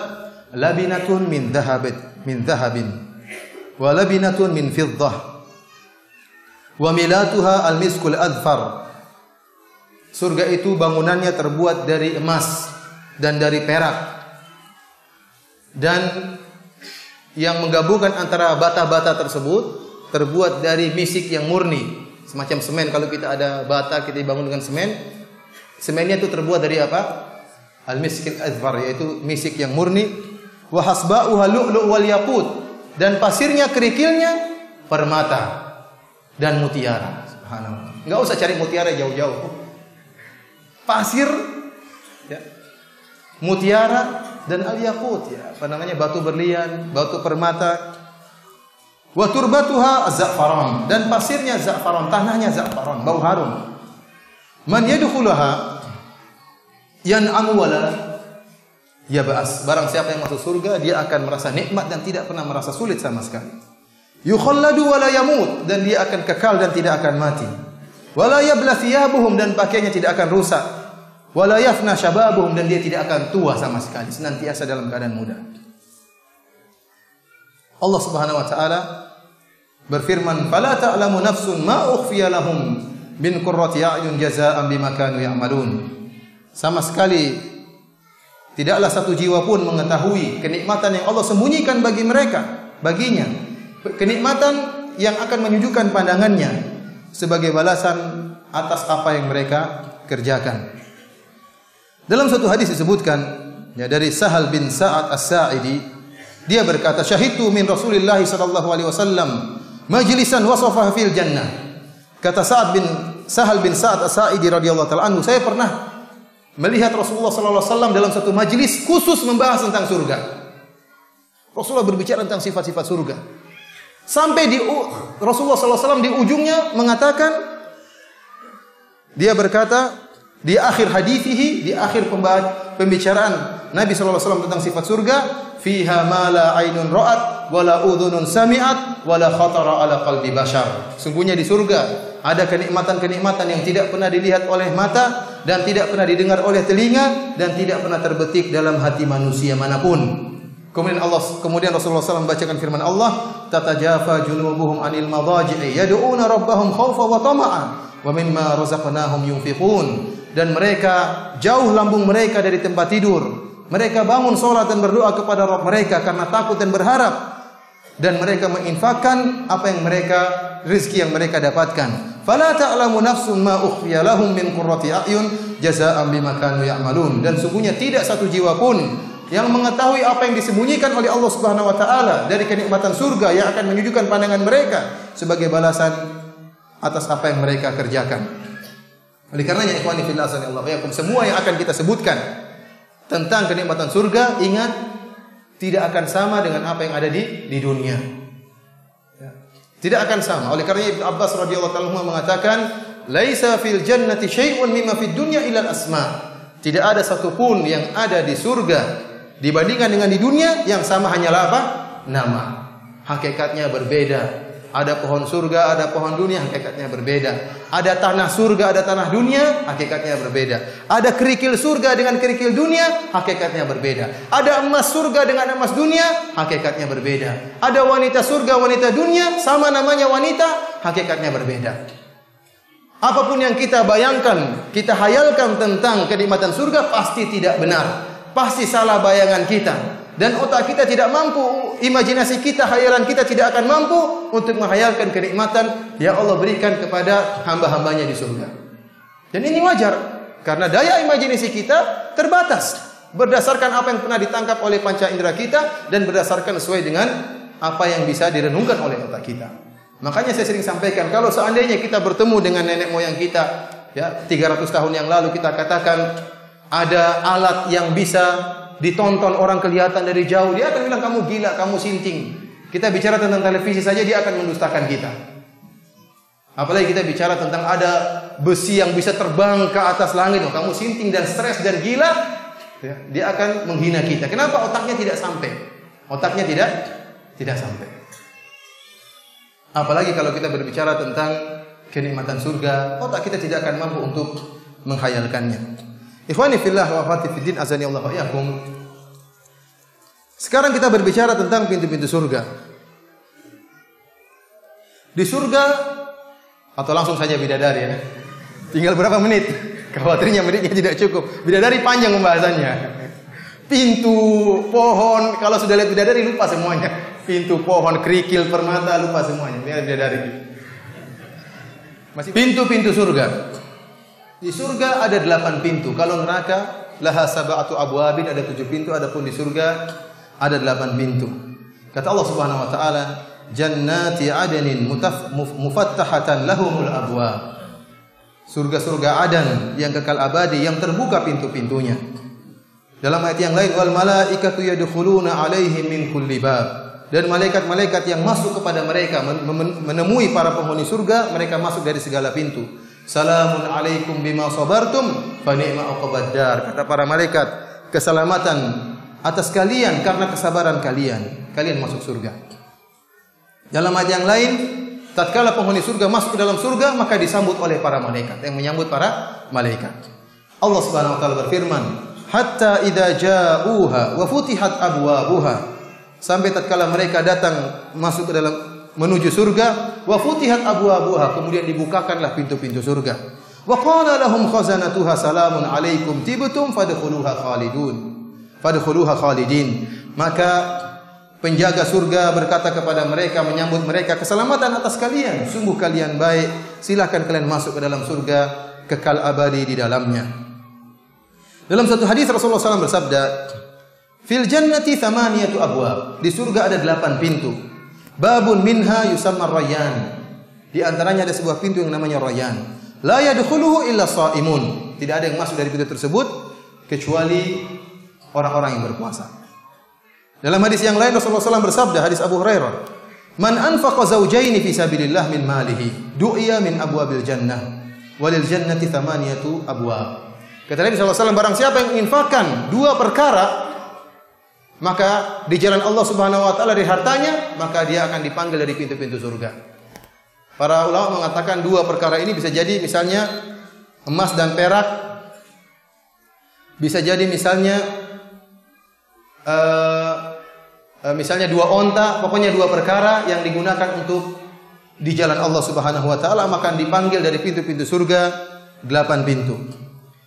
labinatun min dhahabin wa labinatun min fiddah wa milatuha al-miskul adfar. Surga itu bangunannya terbuat dari emas dan dari perak. Dan yang menggabungkan antara bata-bata tersebut terbuat dari misik yang murni. Semacam semen, kalau kita ada bata kita bangun dengan semen. Semennya itu terbuat dari apa? Al-miskil adfar, yaitu misik yang murni. Wa hasba'uha lu'lu' wal yaqut, dan pasirnya kerikilnya permata dan mutiara. Subhanallah. Enggak usah cari mutiara jauh-jauh. Pasir ya, mutiara dan al-yaqut batu berlian, batu permata. Wa turbatuha za'faran, dan pasirnya za'faran, tanahnya za'faran, bau harum. Man yadkhulaha yan'amu wala yab'as. Barang siapa yang masuk surga, dia akan merasa nikmat dan tidak pernah merasa sulit sama sekali. Yukhalladu wala yamut, dan dia akan kekal dan tidak akan mati. Wala yabla thiyabuhum, dan pakaiannya tidak akan rusak. Wala yafna shababuhum, dan dia tidak akan tua sama sekali, senantiasa dalam keadaan muda. Allah Subhanahu wa taala berfirman, "Fala ta'lamu nafsun ma ukhfiya lahum min qurrati a'yun jazaa'an bima kanu ya'malun." Sama sekali tidaklah satu jiwa pun mengetahui kenikmatan yang Allah sembunyikan bagi mereka, baginya. Kenikmatan yang akan menyejukkan pandangannya sebagai balasan atas apa yang mereka kerjakan. Dalam satu hadis disebutkan ya, dari Sahal bin Sa'ad As-Sa'idi, dia berkata, "Syahidtu min Rasulillah sallallahu alaihi wasallam majlisan wasafa fil jannah." Kata Sahal bin Sa'ad As-Sa'idi radhiyallahu taala anhu, saya pernah melihat Rasulullah sallallahu alaihi wasallam dalam satu majelis khusus membahas tentang surga. Rasulullah berbicara tentang sifat-sifat surga. Sampai Rasulullah sallallahu alaihi wasallam di ujungnya mengatakan, dia berkata di akhir hadithihi, di akhir pembicaraan Nabi sallallahu alaihi wasallam tentang sifat surga, fiha ma la ainun ra'at wa la udhunun sami'at wa la khatara ala qalbi bashar. Sungguhnya di surga ada kenikmatan-kenikmatan yang tidak pernah dilihat oleh mata dan tidak pernah didengar oleh telinga dan tidak pernah terbetik dalam hati manusia manapun. Kemudian Rasulullah SAW membacakan firman Allah, tatajafa junubuhum anil madaji'i yad'una rabbahum khawfa wa tama'a wa mimma razaqnahum yunfiqun. Dan mereka jauh lambung mereka dari tempat tidur. Mereka bangun salat dan berdoa kepada Rabb mereka karena takut dan berharap. Dan mereka menginfakkan apa yang rezeki yang mereka dapatkan. Fala ta'lamu nafsun ma ukhfiya lahum min qurrati a'yun jazaa'an bima kanu ya'malun. Dan sungguhnya tidak satu jiwa pun yang mengetahui apa yang disembunyikan oleh Allah Subhanahu wa taala dari kenikmatan surga yang akan menyejukkan pandangan mereka sebagai balasan atas apa yang mereka kerjakan. Oleh karenanya ikhwani fillah Allah yakum, semua yang akan kita sebutkan tentang kenikmatan surga, ingat tidak akan sama dengan apa yang ada di dunia. Tidak akan sama. Oleh karenanya Ibnu Abbas radhiyallahu ta'ala mengatakan, "Laisa fil jannati syai'un mimma fid dunya illa al-asma." Tidak ada satupun yang ada di surga dibandingkan dengan di dunia yang sama hanyalah apa? Nama. Hakikatnya berbeda. Ada pohon surga, ada pohon dunia, hakikatnya berbeda. Ada tanah surga, ada tanah dunia, hakikatnya berbeda. Ada kerikil surga dengan kerikil dunia, hakikatnya berbeda. Ada emas surga dengan emas dunia, hakikatnya berbeda. Ada wanita surga, wanita dunia, sama namanya wanita, hakikatnya berbeda. Apapun yang kita bayangkan, kita hayalkan tentang kenikmatan surga pasti tidak benar. Pasti salah bayangan kita. Dan otak kita tidak mampu, imajinasi kita, hayalan kita tidak akan mampu untuk menghayalkan kenikmatan yang Allah berikan kepada hamba-hambanya di surga. Dan ini wajar, karena daya imajinasi kita terbatas. Berdasarkan apa yang pernah ditangkap oleh panca indera kita, dan berdasarkan sesuai dengan apa yang bisa direnungkan oleh otak kita. Makanya saya sering sampaikan, kalau seandainya kita bertemu dengan nenek moyang kita, ya 300 tahun yang lalu, kita katakan ada alat yang bisa ditonton orang kelihatan dari jauh, dia akan bilang kamu gila, kamu sinting. Kita bicara tentang televisi saja dia akan mendustakan kita. Apalagi kita bicara tentang ada besi yang bisa terbang ke atas langit, oh, kamu sinting dan stres dan gila, ya, dia akan menghina kita. Kenapa? Otaknya tidak sampai. Otaknya tidak sampai. Apalagi kalau kita berbicara tentang kenikmatan surga, otak kita tidak akan mampu untuk menghayalkannya. Ikhwani fillah wa akhwati fiddin azani Allah wa iyyakum. Sekarang kita berbicara tentang pintu-pintu surga. Di surga, atau langsung saja bidadari ya. Tinggal berapa menit? Khawatirnya menitnya tidak cukup. Bidadari panjang pembahasannya. Pintu, pohon, kalau sudah lihat bidadari lupa semuanya. Pintu, pohon, kerikil, permata lupa semuanya. Lihat bidadari. Masih pintu-pintu surga. Di surga ada 8 pintu. Kalau neraka laha sab'atu abwabin, ada 7 pintu. Adapun di surga ada 8 pintu. Kata Allah Subhanahu wa taala, jannati adnin mufattahatan lahumul abwab. Surga-surga Adan yang kekal abadi yang terbuka pintu-pintunya. Dalam ayat yang lain, wal malaikatu yadkhuluna alaihim min kulli bab. Dan malaikat-malaikat yang masuk kepada mereka menemui para penghuni surga, mereka masuk dari segala pintu. Salamun alaikum bima sabartum fa ni'ma uqbad dar. Kata para malaikat, keselamatan atas kalian karena kesabaran kalian. Kalian masuk surga. Dalam ayat yang lain, tatkala penghuni surga masuk ke dalam surga, maka disambut oleh para malaikat. Yang menyambut para malaikat, Allah Subhanahu wa taala berfirman, hatta idza ja'uha wa futihat abwabuha. Sampai tatkala mereka datang masuk ke dalam menuju surga, wa futihat abwabuha, kemudian dibukakanlah pintu-pintu surga. Wa qala lahum khazanatuha salamun alaikum tibtum fadkhuluha khalidin. Maka Penjaga surga berkata kepada mereka, menyambut mereka, keselamatan atas kalian. Sungguh kalian baik. Silakan kalian masuk ke dalam surga, kekal abadi di dalamnya. Dalam satu hadis Rasulullah SAW bersabda, fil jannati thamaniyatu abwab. Di surga ada 8 pintu. Babun minha yusamma rayyan. Di antaranya ada sebuah pintu yang namanya Rayyan. La yadkhuluhu illa shaimun. Tidak ada yang masuk dari pintu tersebut kecuali orang-orang yang berpuasa. Dalam hadis yang lain Rasulullah SAW bersabda, hadis Abu Hurairah, man anfaqa zawjaini fi sabilillah min malihi du'iya min abwabil jannah walil jannati thamaniyatu abwab. Kata Nabi SAW, barang siapa yang menginfakkan 2 perkara, maka di jalan Allah Subhanahu wa taala dari hartanya, maka dia akan dipanggil dari pintu-pintu surga. Para ulama mengatakan 2 perkara ini bisa jadi misalnya emas dan perak, bisa jadi misalnya misalnya 2 onta, pokoknya 2 perkara yang digunakan untuk di jalan Allah Subhanahu wa taala, maka dipanggil dari pintu-pintu surga 8 pintu.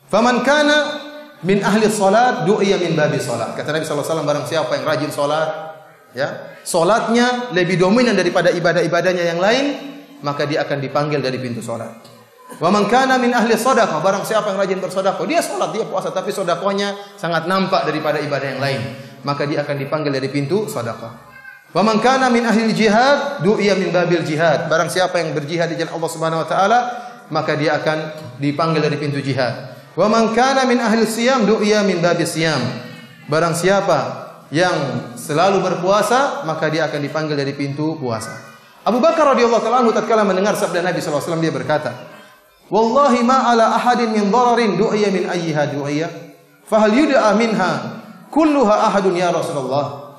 Faman kana min ahli salat du'iya min babi salat. Kata Nabi sallallahu alaihi wasallam, barang siapa yang rajin salat, ya, salatnya lebih dominan daripada ibadah-ibadahnya yang lain, maka dia akan dipanggil dari pintu salat. Wa man kana min ahli shadaqah, barang siapa yang rajin bersedekah, dia salat, dia puasa, tapi sedekahnya sangat nampak daripada ibadah yang lain, maka dia akan dipanggil dari pintu sedekah. Wa man kana min ahli jihad du'iya min babil jihad. Barang siapa yang berjihad di jalan Allah Subhanahu wa taala, maka dia akan dipanggil dari pintu jihad. Wa man kana min ahli siyam du'iya min babis siyam. Barang siapa yang selalu berpuasa, maka dia akan dipanggil dari pintu puasa. Abu Bakar radhiyallahu ta'ala anhu tatkala mendengar sabda Nabi sallallahu alaihi wasallam, dia berkata, wallahi ma ala ahadin min dhararin du'iya min ayyiha du'iya fahal yud'a minha kulluha ahadun ya Rasulullah.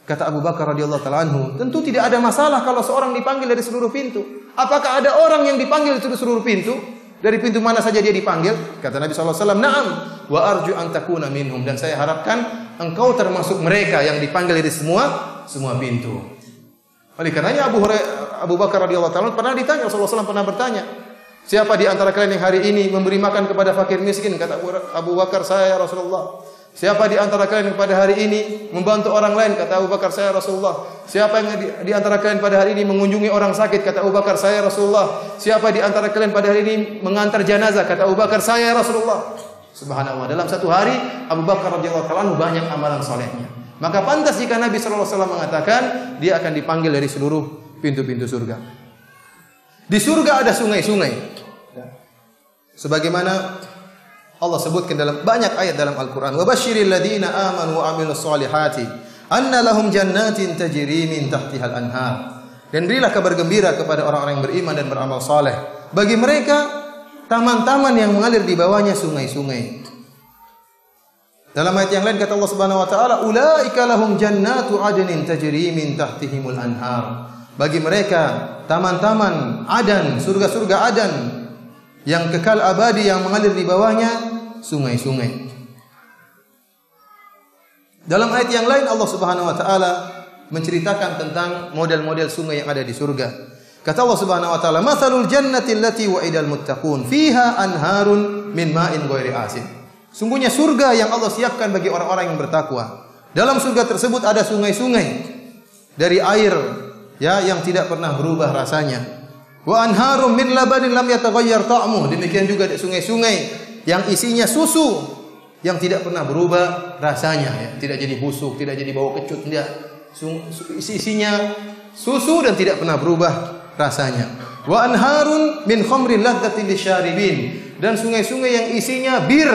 Kata Abu Bakar radhiyallahu ta'ala anhu, tentu tidak ada masalah kalau seorang dipanggil dari seluruh pintu. Apakah ada orang yang dipanggil dari seluruh pintu? Dari pintu mana saja dia dipanggil? Kata Nabi sallallahu alaihi wasallam, "Na'am, wa arju an takuna minhum." Dan saya harapkan engkau termasuk mereka yang dipanggil dari semua pintu. Oleh karenanya Abu Bakar radhiyallahu ta'ala pernah ditanya, Rasulullah SAW pernah bertanya, siapa di antara kalian yang hari ini memberi makan kepada fakir miskin? Kata Abu Bakar, saya Rasulullah. Siapa di antara kalian yang pada hari ini membantu orang lain? Kata Abu Bakar, saya Rasulullah. Siapa yang di antara kalian pada hari ini mengunjungi orang sakit? Kata Abu Bakar, saya Rasulullah. Siapa di antara kalian pada hari ini mengantar jenazah? Kata Abu Bakar, saya Rasulullah. Subhanallah, dalam satu hari Abu Bakar radhiyallahu anhu banyak amalan salehnya. Maka pantas jika Nabi sallallahu alaihi wasallam mengatakan dia akan dipanggil dari seluruh pintu-pintu surga. Di surga ada sungai-sungai. Sebagaimana Allah sebutkan dalam banyak ayat dalam Al-Quran. Wa basyiril ladzina amanu wa amilus solihati anna lahum jannatin tajri min tahtihal anhar. Dan berilah kabar gembira kepada orang-orang yang beriman dan beramal saleh. Bagi mereka taman-taman yang mengalir di bawahnya sungai-sungai. Dalam ayat yang lain kata Allah Subhanahu wa taala, ulaika lahum jannatu adnin tajri min tahtihimul anhar. Bagi mereka taman-taman Adan, surga-surga Adan yang kekal abadi yang mengalir di bawahnya sungai-sungai. Dalam ayat yang lain Allah Subhanahu wa taala menceritakan tentang model-model sungai yang ada di surga. Kata Allah Subhanahu wa taala, "Matsalul jannati allati wa'idal muttaqun fiha anharun min ma'in ghairi asin." Sungguhnya surga yang Allah siapkan bagi orang-orang yang bertakwa. Dalam surga tersebut ada sungai-sungai dari air yang tidak pernah berubah rasanya. Wa anharum min labanin lam yataghayyar ta'muh. Demikian juga ada sungai-sungai yang isinya susu yang tidak pernah berubah rasanya, tidak jadi busuk, tidak jadi bau kecut, tidak. Isinya susu dan tidak pernah berubah rasanya. Wa anharun min khamrin ladzatin lisyaribin. Dan sungai-sungai yang isinya bir.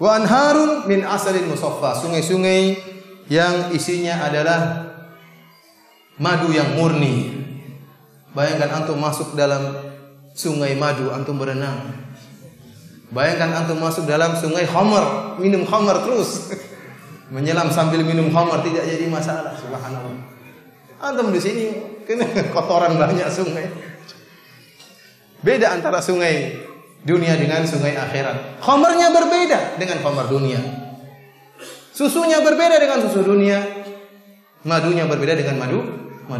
Wa anharun min asalin musaffa. Sungai-sungai yang isinya adalah madu yang murni. Bayangkan antum masuk dalam sungai madu, antum berenang. Bayangkan antum masuk dalam sungai khamar, minum khamar terus. Menyelam sambil minum khamar tidak jadi masalah, subhanallah. Antum di sini kena kotoran banyak sungai. Beda antara sungai dunia dengan sungai akhirat. Khamarnya berbeda dengan khamar dunia. Susunya berbeda dengan susu dunia. Madunya berbeda dengan madu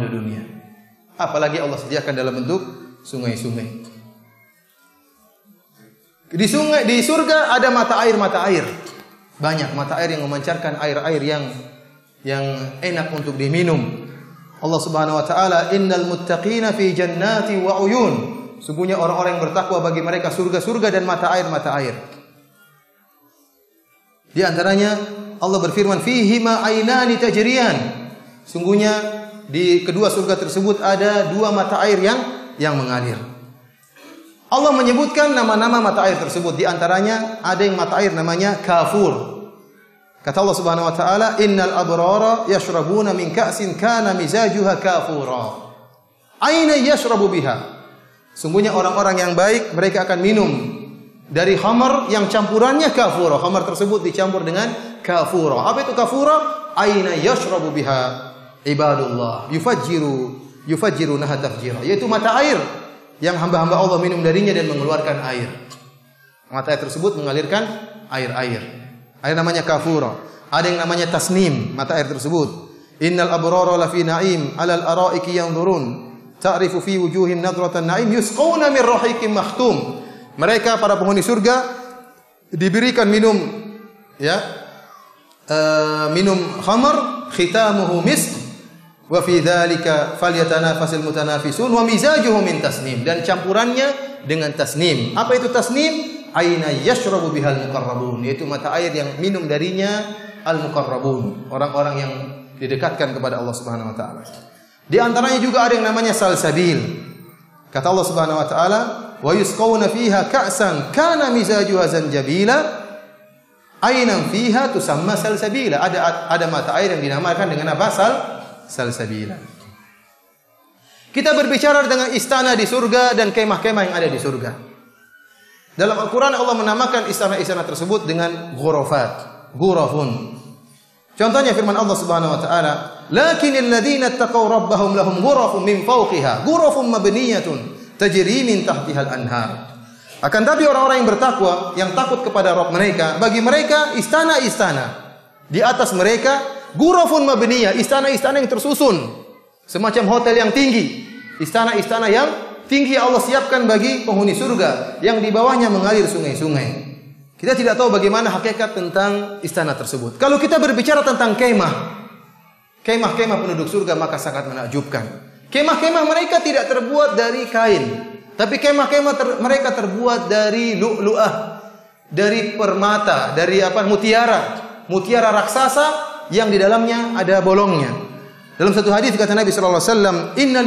dunia. Apalagi Allah sediakan dalam bentuk sungai-sungai. Di surga ada mata air. Banyak mata air yang memancarkan air-air yang enak untuk diminum. Allah Subhanahu wa taala, "Innal muttaqina fi jannati wa uyun." Sungguhnya orang-orang yang bertakwa bagi mereka surga-surga dan mata air-mata air. Di antaranya Allah berfirman, "Fihima ainani tajriyan." Sungguhnya di kedua surga tersebut ada dua mata air yang mengalir. Allah menyebutkan nama-nama mata air tersebut. Di antaranya ada yang mata air namanya Kafur. Kata Allah Subhanahu wa taala, "Innal abrara yashrabuna min ka'sin kana mizajuha kafura." Aina yashrabu biha. Sungguhnya orang-orang yang baik mereka akan minum dari khamar yang campurannya kafura. Khamar tersebut dicampur dengan kafura. Apa itu kafura? Aina yashrabu biha ibadullah yufajjiru naha tafjira. Yaitu mata air yang hamba-hamba Allah minum darinya dan mengeluarkan air. Mata air tersebut mengalirkan air-air. Air namanya kafura. Ada yang namanya tasnim, mata air tersebut. Innal abrara lafi na'im 'alal ara'iki yanzurun. Ta'rifu fi wujuhim nadratan na'im yusqawna min rahiqin makhtum. Mereka para penghuni surga diberikan minum minum khamar khitamuhu misk wa fi dzalika falyatanafasil mutanafisun wa mizajuhu min tasnim, dan campurannya dengan tasnim. Apa itu tasnim? Aina yashrabu bihal muqarrabun, yaitu mata air yang minum darinya al muqarrabun, orang-orang yang didekatkan kepada Allah Subhanahu wa taala. Di antaranya juga ada yang namanya salsabil. Kata Allah Subhanahu wa taala, "Wa yusqawna fiha ka'san kana mizajuha zanjabila." Aina fiha tusamma salsabila. Ada mata air yang dinamakan dengan apa? Salsabila. Kita berbicara dengan istana di surga dan kemah-kemah yang ada di surga. Dalam Al-Quran Allah menamakan istana-istana tersebut dengan ghurafun. Contohnya firman Allah Subhanahu wa taala, "Lakinnal ladzina taqaw rabbahum lahum ghurafun min fawqiha, ghurafun mabniyatun tajri min tahtihal anhar." Akan tapi orang-orang yang bertakwa, yang takut kepada Rabb mereka, bagi mereka istana-istana di atas mereka ghurafun mabniyah, istana-istana yang tersusun, semacam hotel yang tinggi, istana-istana yang tinggi Allah siapkan bagi penghuni surga, yang di bawahnya mengalir sungai-sungai. Kita tidak tahu bagaimana hakikat tentang istana tersebut. Kalau kita berbicara tentang kemah-kemah penduduk surga, maka sangat menakjubkan. Kemah-kemah mereka tidak terbuat dari kain, tapi kemah-kemah mereka terbuat dari lu'lu'ah, dari permata, dari mutiara raksasa yang di dalamnya ada bolongnya. Dalam satu hadis kata Nabi sallallahu alaihi wasallam, "Inna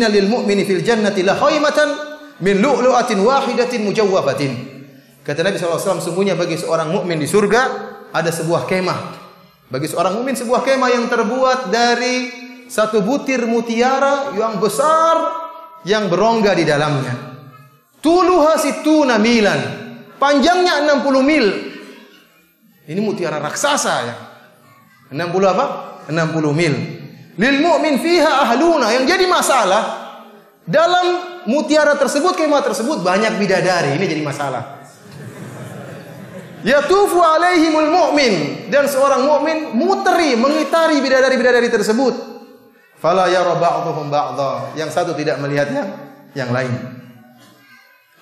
lil mu'mini fil jannati la khaymatan min lu'lu'atin wahidatin mujawwafatin." Kata Nabi sallallahu alaihi wasallam, sungguhnya bagi seorang mukmin di surga ada sebuah kemah. Bagi seorang mukmin sebuah kemah yang terbuat dari satu butir mutiara yang besar yang berongga di dalamnya. Tuluha situna milan. Panjangnya 60 mil. Ini mutiara raksasa ya. 60 apa? 60 mil. Lil mu'min fiha ahluna. Yang jadi masalah, dalam mutiara tersebut, kemah tersebut banyak bidadari. Ini jadi masalah. Yatufu alaihimul mu'min, dan seorang mukmin mengitari bidadari-bidadari tersebut. Fala yara ba'dhum ba'dha. Yang satu tidak melihat yang lain.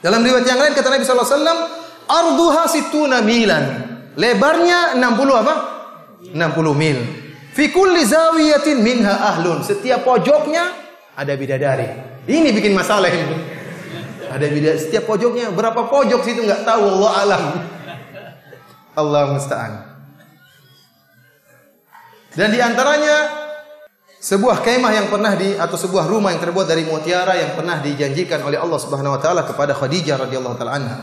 Dalam riwayat yang lain kata Nabi sallallahu alaihi wasallam, arduha situna milan. Lebarnya 60 apa? 60 mil. Fi kulli zawiyatin minha ahlun. Setiap pojoknya ada bidadari. Ini bikin masalah ini. Ada bidadari setiap pojoknya. Berapa pojok situ enggak tahu, Allah alam. Allah musta'an. Dan di antaranya sebuah kemah yang pernah atau sebuah rumah yang terbuat dari mutiara yang pernah dijanjikan oleh Allah Subhanahu wa taala kepada Khadijah radhiyallahu taala anha.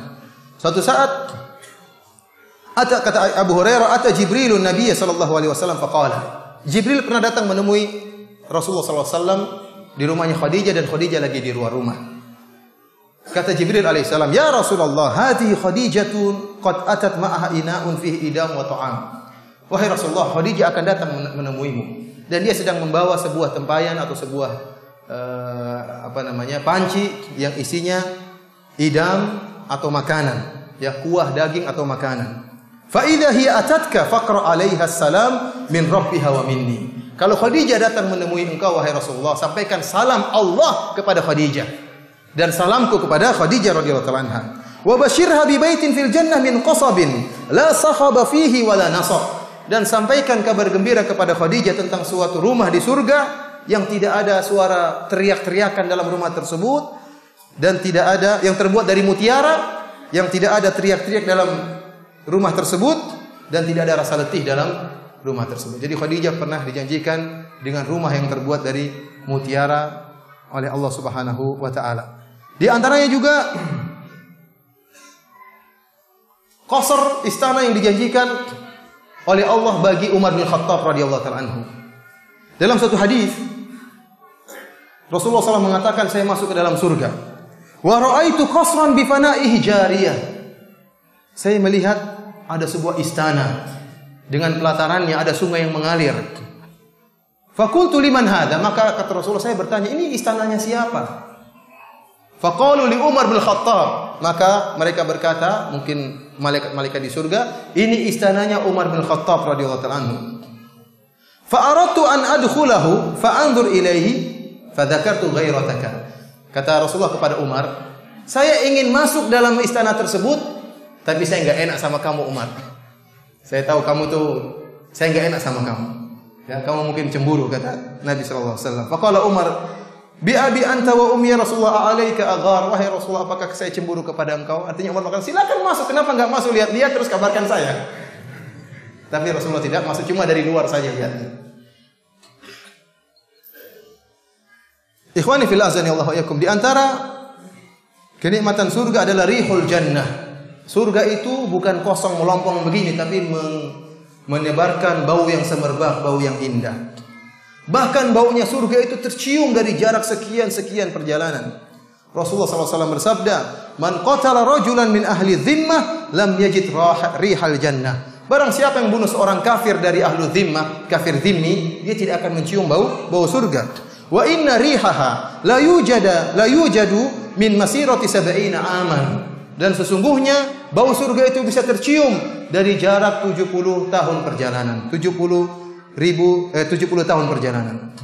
Suatu saat kata Abu Hurairah, ata Jibrilun Nabiy sallallahu alaihi wasallam faqala. Jibril pernah datang menemui Rasulullah sallallahu alaihi wasallam di rumahnya Khadijah, dan Khadijah lagi di luar rumah. Kata Jibril alaihissalam, "Ya Rasulullah, hadhihi Khadijatun qad atat ma'aha ina'un fihi idam wa ta'am." Wahai Rasulullah, Khadijah akan datang menemuimu, dan dia sedang membawa sebuah tempayan atau sebuah panci yang isinya idam atau makanan, ya, kuah daging atau makanan. Fa idza hiya atatka faqra 'alaiha assalam min rabbiha wa minni. Kalau Khadijah datang menemui engkau wahai Rasulullah, sampaikan salam Allah kepada Khadijah dan salamku kepada Khadijah radhiyallahu ta'ala anha. Wa basyirha bi baitin fil jannah min qasabin la sakhaba fihi wala nasab. dan sampaikan kabar gembira kepada Khadijah tentang suatu rumah di surga yang tidak ada suara teriak-teriakan dalam rumah tersebut dan tidak ada yang terbuat dari mutiara, yang tidak ada teriak-teriak dalam rumah tersebut dan tidak ada rasa letih dalam rumah tersebut. Jadi Khadijah pernah dijanjikan dengan rumah yang terbuat dari mutiara oleh Allah Subhanahu wa taala. Di antaranya juga qasr, istana yang dijanjikan oleh Allah bagi Umar bin Khattab radhiyallahu taala anhu. Dalam satu hadis Rasulullah SAW mengatakan, saya masuk ke dalam surga. Wa ra'aitu qasran bi fana'ihi jariyah. Saya melihat ada sebuah istana dengan pelatarannya ada sungai yang mengalir. Faqultu liman hadha? Maka kata Rasulullah, saya bertanya, ini istananya siapa? Faqalu li Umar bin Khattab. Maka mereka berkata, mungkin malaikat-malaikat di surga, ini istananya Umar bin Khattab radhiyallahu ta'ala anhu. Fa aradtu an adkhulahu fa anzur ilaihi fa dzakartu ghairataka. Kata Rasulullah kepada Umar, saya ingin masuk dalam istana tersebut, tapi saya enggak enak sama kamu Umar. Saya tahu kamu tuh, saya enggak enak sama kamu. Ya, kamu mungkin cemburu, kata Nabi sallallahu alaihi wasallam. Faqala Umar, bi abi anta wa ummi Rasulullah alaika aghar. Wahai Rasulullah, apakah saya cemburu kepada engkau? Artinya Umar mengatakan, silakan masuk. Kenapa enggak masuk? Lihat-lihat terus kabarkan saya. Tapi Rasulullah tidak masuk, cuma dari luar saja lihatnya. Ikhwani fil azani Allah wa yakum. Di antara kenikmatan surga adalah rihul jannah. Surga itu bukan kosong melompong begini, tapi menebarkan bau yang semerbak, bau yang indah. Bahkan baunya surga itu tercium dari jarak sekian perjalanan. Rasulullah SAW bersabda, "Man qatala rajulan min ahli dhimmah lam yajid rihal jannah." Barang siapa yang bunuh seorang kafir dari ahlu dhimmah, kafir dhimmi, dia tidak akan mencium bau surga. Wa inna rihaha la yujadu min masirati 70 aman. Dan sesungguhnya bau surga itu bisa tercium dari jarak 70 tahun perjalanan. 70 tahun perjalanan.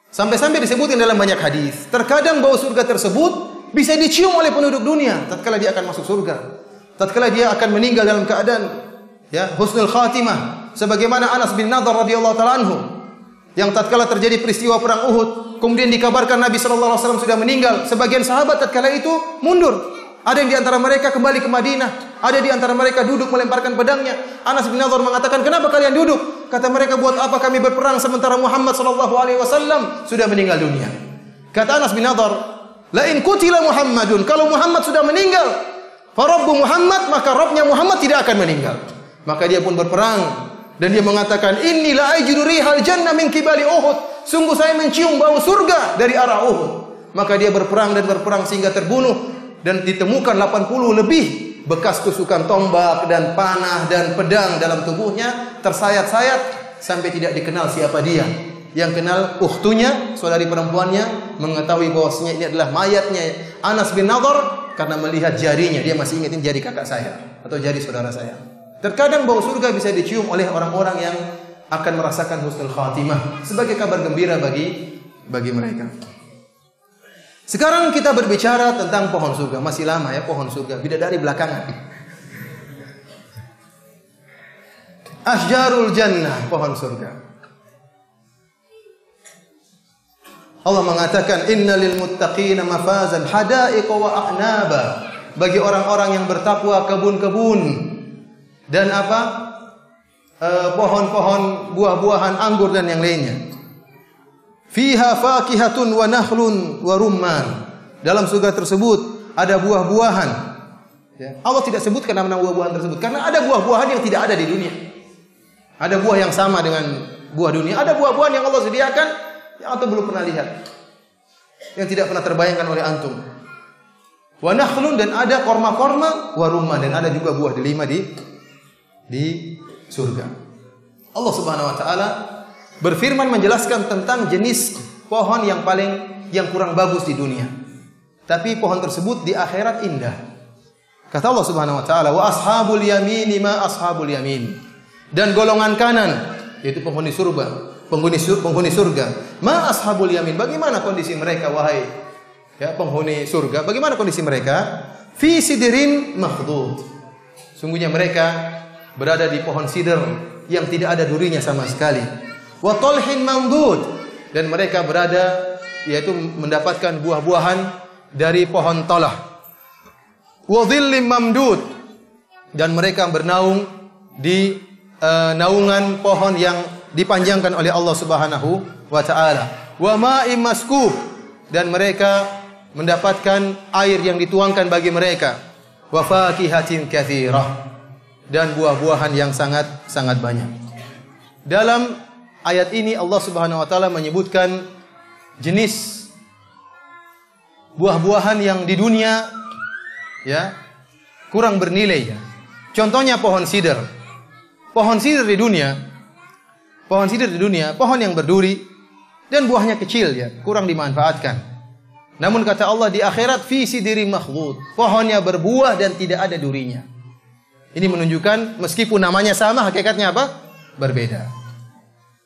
Sampai-sampai disebutkan dalam banyak hadis. Terkadang bau surga tersebut bisa dicium oleh penduduk dunia tatkala dia akan masuk surga. Tatkala dia akan meninggal dalam keadaan husnul khatimah, sebagaimana Anas bin Nadhr radhiyallahu taala anhu yang tatkala terjadi peristiwa perang Uhud, kemudian dikabarkan Nabi sallallahu alaihi wasallam sudah meninggal. Sebagian sahabat tatkala itu mundur. Ada yang di antara mereka kembali ke Madinah, ada di antara mereka duduk melemparkan pedangnya. Anas bin Nadhr mengatakan, "Kenapa kalian duduk?" Kata mereka, "Buat apa kami berperang sementara Muhammad sallallahu alaihi wasallam sudah meninggal dunia?" Kata Anas bin Nadhr, "La in qutila Muhammadun," kalau Muhammad sudah meninggal, fa rabbu Muhammad, maka Rabbnya Muhammad tidak akan meninggal. Maka dia pun berperang. Dan dia mengatakan, "Inni la ajidu rihal jannah min kibali Uhud." Sungguh saya mencium bau surga dari arah Uhud. Maka dia berperang sehingga terbunuh dan ditemukan 80 lebih bekas tusukan tombak dan panah dan pedang dalam tubuhnya, tersayat-sayat sampai tidak dikenal siapa dia. Yang kenal ukhtunya, saudari perempuannya, mengetahui bahwasanya ini adalah mayatnya Anas bin Nadhr karena melihat jarinya. Dia masih ingat ini jari kakak saya atau jari saudara saya. Terkadang bau surga bisa dicium oleh orang-orang yang akan merasakan husnul khatimah sebagai kabar gembira bagi mereka. Sekarang kita berbicara tentang pohon surga. Masih lama ya pohon surga. Bidadari belakangan. Asjarul jannah, pohon surga. Allah mengatakan, "Innalil muttaqina mafazan hadaiqa wa a'naba." Bagi orang-orang yang bertakwa kebun-kebun dan pohon-pohon buah-buahan anggur dan yang lainnya. Fiha fakihatun wa nakhlun wa rumman. Dalam surga tersebut ada buah-buahan. Ya. Allah tidak sebutkan nama buah-buahan tersebut karena ada buah-buahan yang tidak ada di dunia. Ada buah yang sama dengan buah dunia, ada buah-buahan yang Allah sediakan yang antum belum pernah lihat. Yang tidak pernah terbayangkan oleh antum. Wa nakhlun, dan ada korma-korma, wa rumman, dan ada juga buah delima di surga. Allah Subhanahu wa taala berfirman menjelaskan tentang jenis pohon yang kurang bagus di dunia. Tapi pohon tersebut di akhirat indah. Kata Allah Subhanahu wa taala, "Wa ashabul yamini ma ashabul yamin." Dan golongan kanan, yaitu penghuni surga, ma ashabul yamin. Bagaimana kondisi mereka wahai penghuni surga? Bagaimana kondisi mereka? Fi sidrin makhdud. Sungguhnya mereka berada di pohon sidr yang tidak ada durinya sama sekali. Wa talhin mamdud, dan mereka berada yaitu mendapatkan buah-buahan dari pohon talah. Wa dhillim mamdud, dan mereka bernaung di naungan pohon yang dipanjangkan oleh Allah Subhanahu wa taala. Wa ma'im maskub, dan mereka mendapatkan air yang dituangkan bagi mereka. Wa fakihatin katsirah, dan buah-buahan yang sangat banyak. Dalam ayat ini Allah Subhanahu wa taala menyebutkan jenis buah-buahan yang di dunia ya kurang bernilai ya. Contohnya pohon sidr. Pohon sidr di dunia, pohon yang berduri dan buahnya kecil ya, kurang dimanfaatkan. Namun kata Allah di akhirat fi sidri makhdud, pohonnya berbuah dan tidak ada durinya. Ini menunjukkan meskipun namanya sama, hakikatnya apa? Berbeda.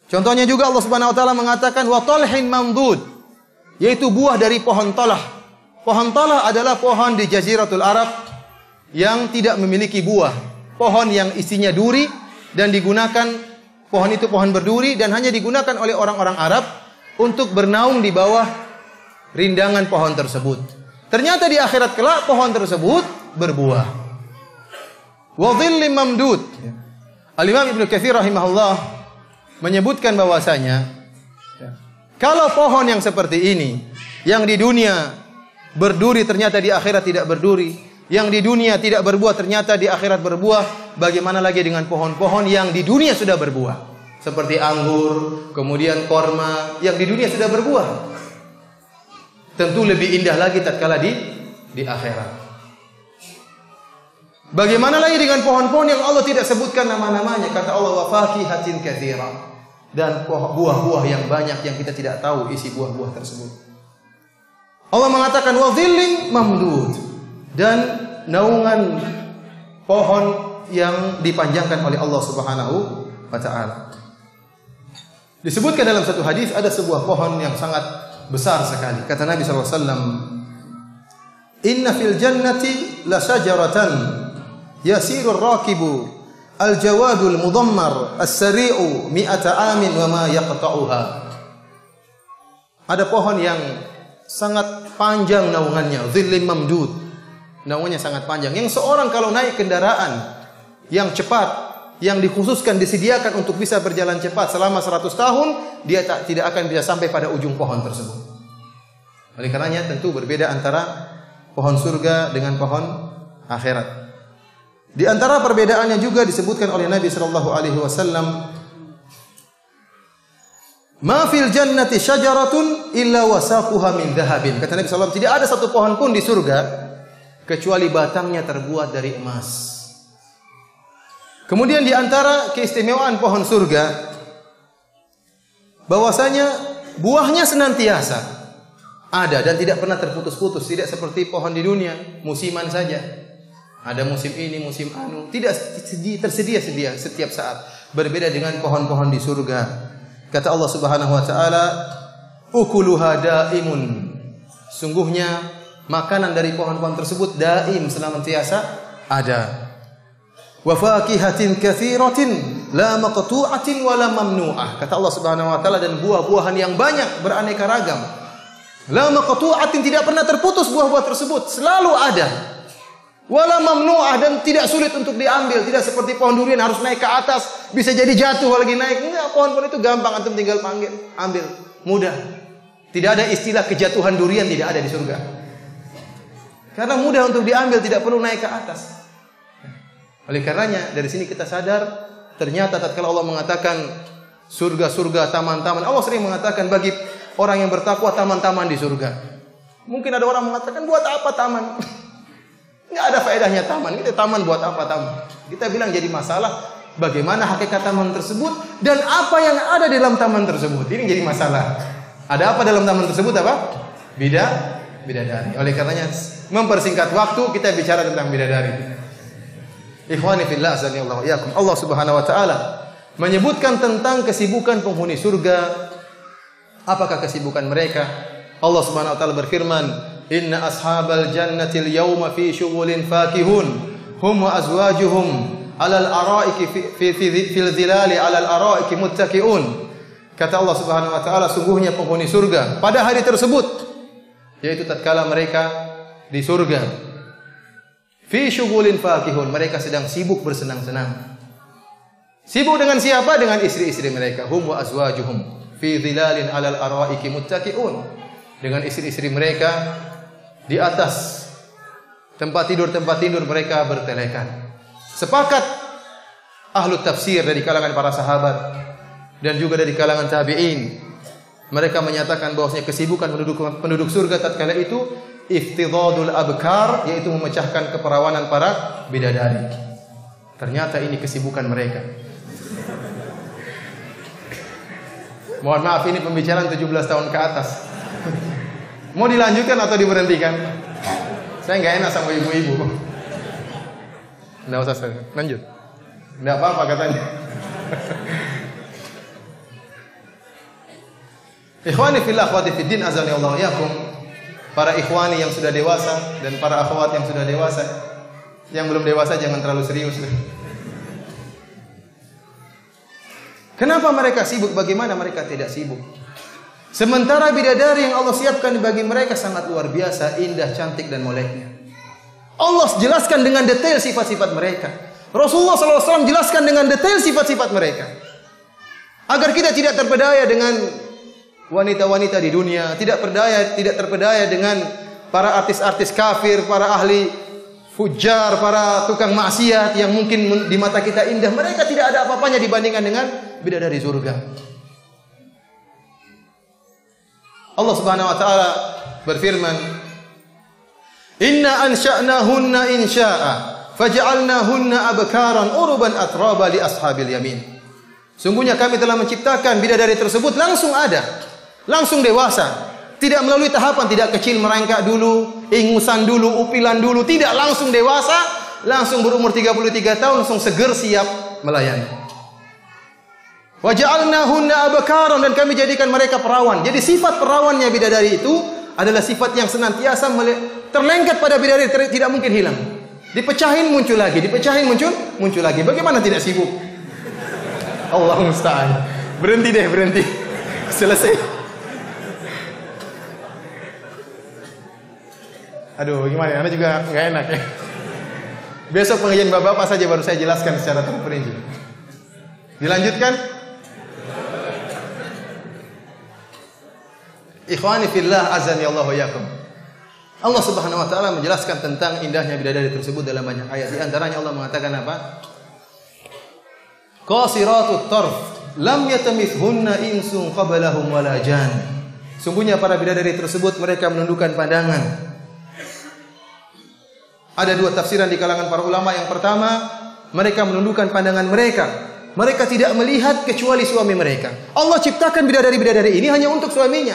Contohnya juga Allah Subhanahu wa taala mengatakan wa talhin mamdud, yaitu buah dari pohon talah. Pohon talah adalah pohon di Jaziratul Arab yang tidak memiliki buah. Pohon yang isinya duri dan digunakan, pohon itu pohon berduri dan hanya digunakan oleh orang-orang Arab untuk bernaung di bawah rindangan pohon tersebut. Ternyata di akhirat kelak pohon tersebut berbuah. Wa dhillim mamdud. Al-Imam Ibnu Katsir rahimahullah menyebutkan bahwasanya kalau pohon yang seperti ini yang di dunia berduri ternyata di akhirat tidak berduri, yang di dunia tidak berbuah ternyata di akhirat berbuah, bagaimana lagi dengan pohon-pohon yang di dunia sudah berbuah seperti anggur, kemudian korma yang di dunia sudah berbuah. Tentu lebih indah lagi tatkala di akhirat. Bagaimana lagi dengan pohon-pohon yang Allah tidak sebutkan nama-namanya? Kata Allah wa fakihatin katsira, dan buah-buah yang banyak yang kita tidak tahu isi buah-buah tersebut. Allah mengatakan wa dhillim mamdud, dan naungan pohon yang dipanjangkan oleh Allah Subhanahu wa taala. Disebutkan dalam satu hadis ada sebuah pohon yang sangat besar sekali. Kata Nabi sallallahu alaihi wasallam, "Inna fil jannati la syajaratan yasiru ar-rakibu al-jawadul mudammar as-sari'u mi'ata amin wa ma yaqta'uha." Ada pohon yang sangat panjang naungannya, dhillim mamdud. Naungannya sangat panjang. Yang seorang kalau naik kendaraan yang cepat, yang dikhususkan disediakan untuk bisa berjalan cepat selama 100 tahun, dia tidak akan bisa sampai pada ujung pohon tersebut. Oleh karenanya tentu berbeda antara pohon surga dengan pohon akhirat. Di antara perbedaannya juga disebutkan oleh Nabi sallallahu alaihi wasallam, "Ma fil jannati syajaratun illa wasaquha min dhahabin." Kata Nabi sallallahu alaihi wasallam, tidak ada satu pohon pun di surga kecuali batangnya terbuat dari emas. Kemudian di antara keistimewaan pohon surga bahwasanya buahnya senantiasa ada dan tidak pernah terputus-putus, tidak seperti pohon di dunia, musiman saja. Ada musim ini, musim anu, tidak tersedia setiap saat. Berbeda dengan pohon-pohon di surga. Kata Allah Subhanahu wa taala, "Ukuluha daimun." Sungguhnya makanan dari pohon-pohon tersebut daim, senantiasa ada. Wa fakihatin katsiratin la maqtu'atin wa la mamnu'ah. Kata Allah Subhanahu wa taala, dan buah-buahan yang banyak beraneka ragam. La maqtu'atin, tidak pernah terputus buah-buah tersebut, selalu ada. Wa la mamnu'ah, dan tidak sulit untuk diambil, tidak seperti pohon durian harus naik ke atas, bisa jadi jatuh lagi naik. Enggak, pohon-pohon itu gampang, antum tinggal ambil, mudah. Tidak ada istilah kejatuhan durian, tidak ada di surga. Karena mudah untuk diambil, tidak perlu naik ke atas. Oleh karenanya dari sini kita sadar ternyata tatkala Allah mengatakan surga-surga, taman-taman, Allah sering mengatakan bagi orang yang bertakwa taman-taman di surga. Mungkin ada orang mengatakan buat apa taman? Enggak ada faedahnya taman. Kita taman buat apa taman? Kita bilang jadi masalah bagaimana hakikat taman tersebut dan apa yang ada di dalam taman tersebut. Ini jadi masalah. Ada apa dalam taman tersebut apa? Bidadari. Oleh karenanya mempersingkat waktu kita bicara tentang bidadari. Ikhwani fillah azanillahu iyyakum. Allah Subhanahu wa taala menyebutkan tentang kesibukan penghuni surga. Apakah kesibukan mereka? Allah Subhanahu wa taala berfirman, "Inna ashabal jannati al-yawma fi syughulin fakihun hum wa azwajuhum 'alal araiki fil zilali 'alal araiki muttaqiun. Kata Allah Subhanahu wa taala, sungguhnya penghuni surga pada hari tersebut, yaitu tatkala mereka di surga, fi syughulin fakihun, mereka sedang sibuk bersenang-senang. Sibuk dengan siapa? Dengan istri-istri mereka. Hum wa azwajuhum fi zilalin 'alal araiki muttaqiun. Dengan istri-istri mereka di atas tempat tidur mereka bertelekan. Sepakat ahlu tafsir dari kalangan para sahabat dan juga dari kalangan tabi'in, mereka menyatakan bahwasanya kesibukan penduduk surga tatkala itu iftidadul abkar, yaitu memecahkan keperawanan para bidadari. Ternyata ini kesibukan mereka. Mohon maaf, ini pembicaraan 17 tahun ke atas. Mau dilanjutkan atau diberhentikan? Saya nggak enak sama ibu-ibu. Nggak usah, saya lanjut. Nggak apa-apa katanya. Ikhwani fillah, akhwati fiddin, azani Allah yakum. Para ikhwani yang sudah dewasa dan para akhwat yang sudah dewasa. Yang belum dewasa jangan terlalu serius. Kenapa mereka sibuk? Bagaimana mereka tidak sibuk? Sementara bidadari yang Allah siapkan bagi mereka sangat luar biasa, indah, cantik dan moleknya. Allah jelaskan dengan detail sifat-sifat mereka. Rasulullah SAW jelaskan dengan detail sifat-sifat mereka. Agar kita tidak terpedaya dengan wanita-wanita di dunia, tidak terpedaya dengan para artis-artis kafir, para ahli fujar, para tukang maksiat yang mungkin di mata kita indah. Mereka tidak ada apa-apanya dibandingkan dengan bidadari surga. Allah Subhanahu wa taala berfirman, "Inna ansha'nahunna insya'a, faj'alnahunna abkaran uruban atraba li ashabil yamin." Sungguhnya kami telah menciptakan bidadari tersebut langsung ada, langsung dewasa. Tidak melalui tahapan, tidak kecil merangkak dulu, ingusan dulu, upilan dulu, tidak langsung dewasa, langsung berumur 33 tahun langsung seger siap melayani. Wa ja'alnahunna abkaran, dan kami jadikan mereka perawan. Jadi sifat perawannya bidadari itu adalah sifat yang senantiasa terlengket pada bidadari, tidak mungkin hilang. Dipecahin muncul lagi, dipecahin muncul lagi. Bagaimana tidak sibuk? Allahu musta'an. Berhenti deh, berhenti. Selesai. Aduh, gimana? Anda juga nggak enak ya. Besok pengajian bapak-bapak saja baru saya jelaskan secara terperinci. Dilanjutkan. Ikhwani fillah, azani Allah wa yakum. Allah Subhanahu wa taala menjelaskan tentang indahnya bidadari tersebut dalam banyak ayat. Di antaranya Allah mengatakan apa? Qasiratut tarf, lam yatamithunna insun qablahum wala jan. Sungguhnya para bidadari tersebut mereka menundukkan pandangan. Ada dua tafsiran di kalangan para ulama. Yang pertama, mereka menundukkan pandangan mereka. Mereka tidak melihat kecuali suami mereka. Allah ciptakan bidadari-bidadari ini hanya untuk suaminya.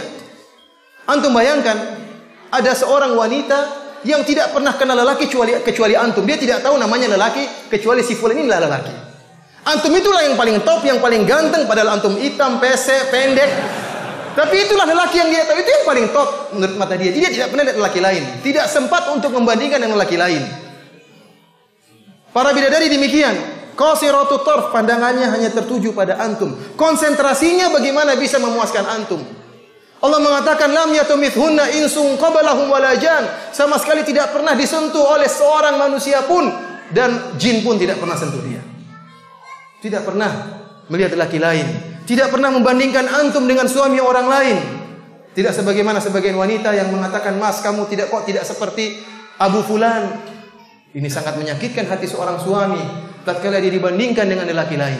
Antum bayangkan, ada seorang wanita yang tidak pernah kenal lelaki kecuali antum. Dia tidak tahu namanya lelaki kecuali si fulan ini adalah lelaki. Antum itulah yang paling top, yang paling ganteng, padahal antum hitam, pesek, pendek. Tapi itulah lelaki yang dia tahu, itu yang paling top menurut mata dia. Dia tidak pernah lihat lelaki lain. Tidak sempat untuk membandingkan dengan lelaki lain. Para bidadari demikian. Qasiratut tarf, pandangannya hanya tertuju pada antum. Konsentrasinya bagaimana bisa memuaskan antum. Allah mengatakan lam yatumithunna insun qablahum wala jan. Sama sekali tidak pernah disentuh oleh seorang manusia pun, dan jin pun tidak pernah sentuh dia. Tidak pernah melihat lelaki lain. Tidak pernah membandingkan antum dengan suami orang lain. Tidak sebagaimana sebagian wanita yang mengatakan, "Mas, kamu tidak seperti Abu Fulan." Ini sangat menyakitkan hati seorang suami tatkala dia dibandingkan dengan lelaki lain.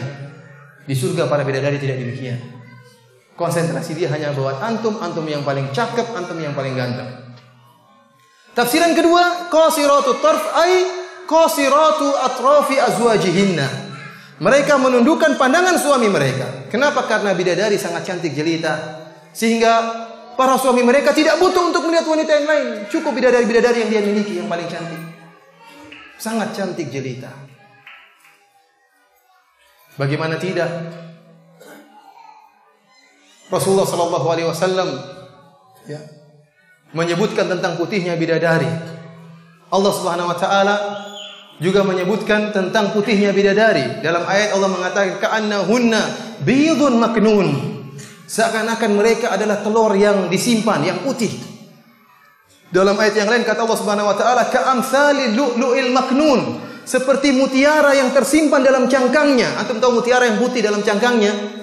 Di surga para bidadari tidak demikian. Konsentrasi dia hanya buat antum yang paling cakep, antum yang paling ganteng. Tafsiran kedua, qasiratut tarf ay qasiratu atrafi azwajihinna. Mereka menundukkan pandangan suami mereka. Kenapa? Karena bidadari sangat cantik jelita, sehingga para suami mereka tidak butuh untuk melihat wanita yang lain. Cukup bidadari-bidadari yang dia miliki yang paling cantik. Sangat cantik jelita. Bagaimana tidak? Rasulullah sallallahu alaihi wasallam menyebutkan tentang putihnya bidadari. Allah Subhanahu wa taala juga menyebutkan tentang putihnya bidadari. Dalam ayat Allah mengatakan ka'annahunna bidun maknun. Seakan-akan mereka adalah telur yang disimpan, yang putih. Dalam ayat yang lain kata Allah Subhanahu wa taala ka'amsalil lu'lu'il maknun. Seperti mutiara yang tersimpan dalam cangkangnya. Antum tahu mutiara yang putih dalam cangkangnya?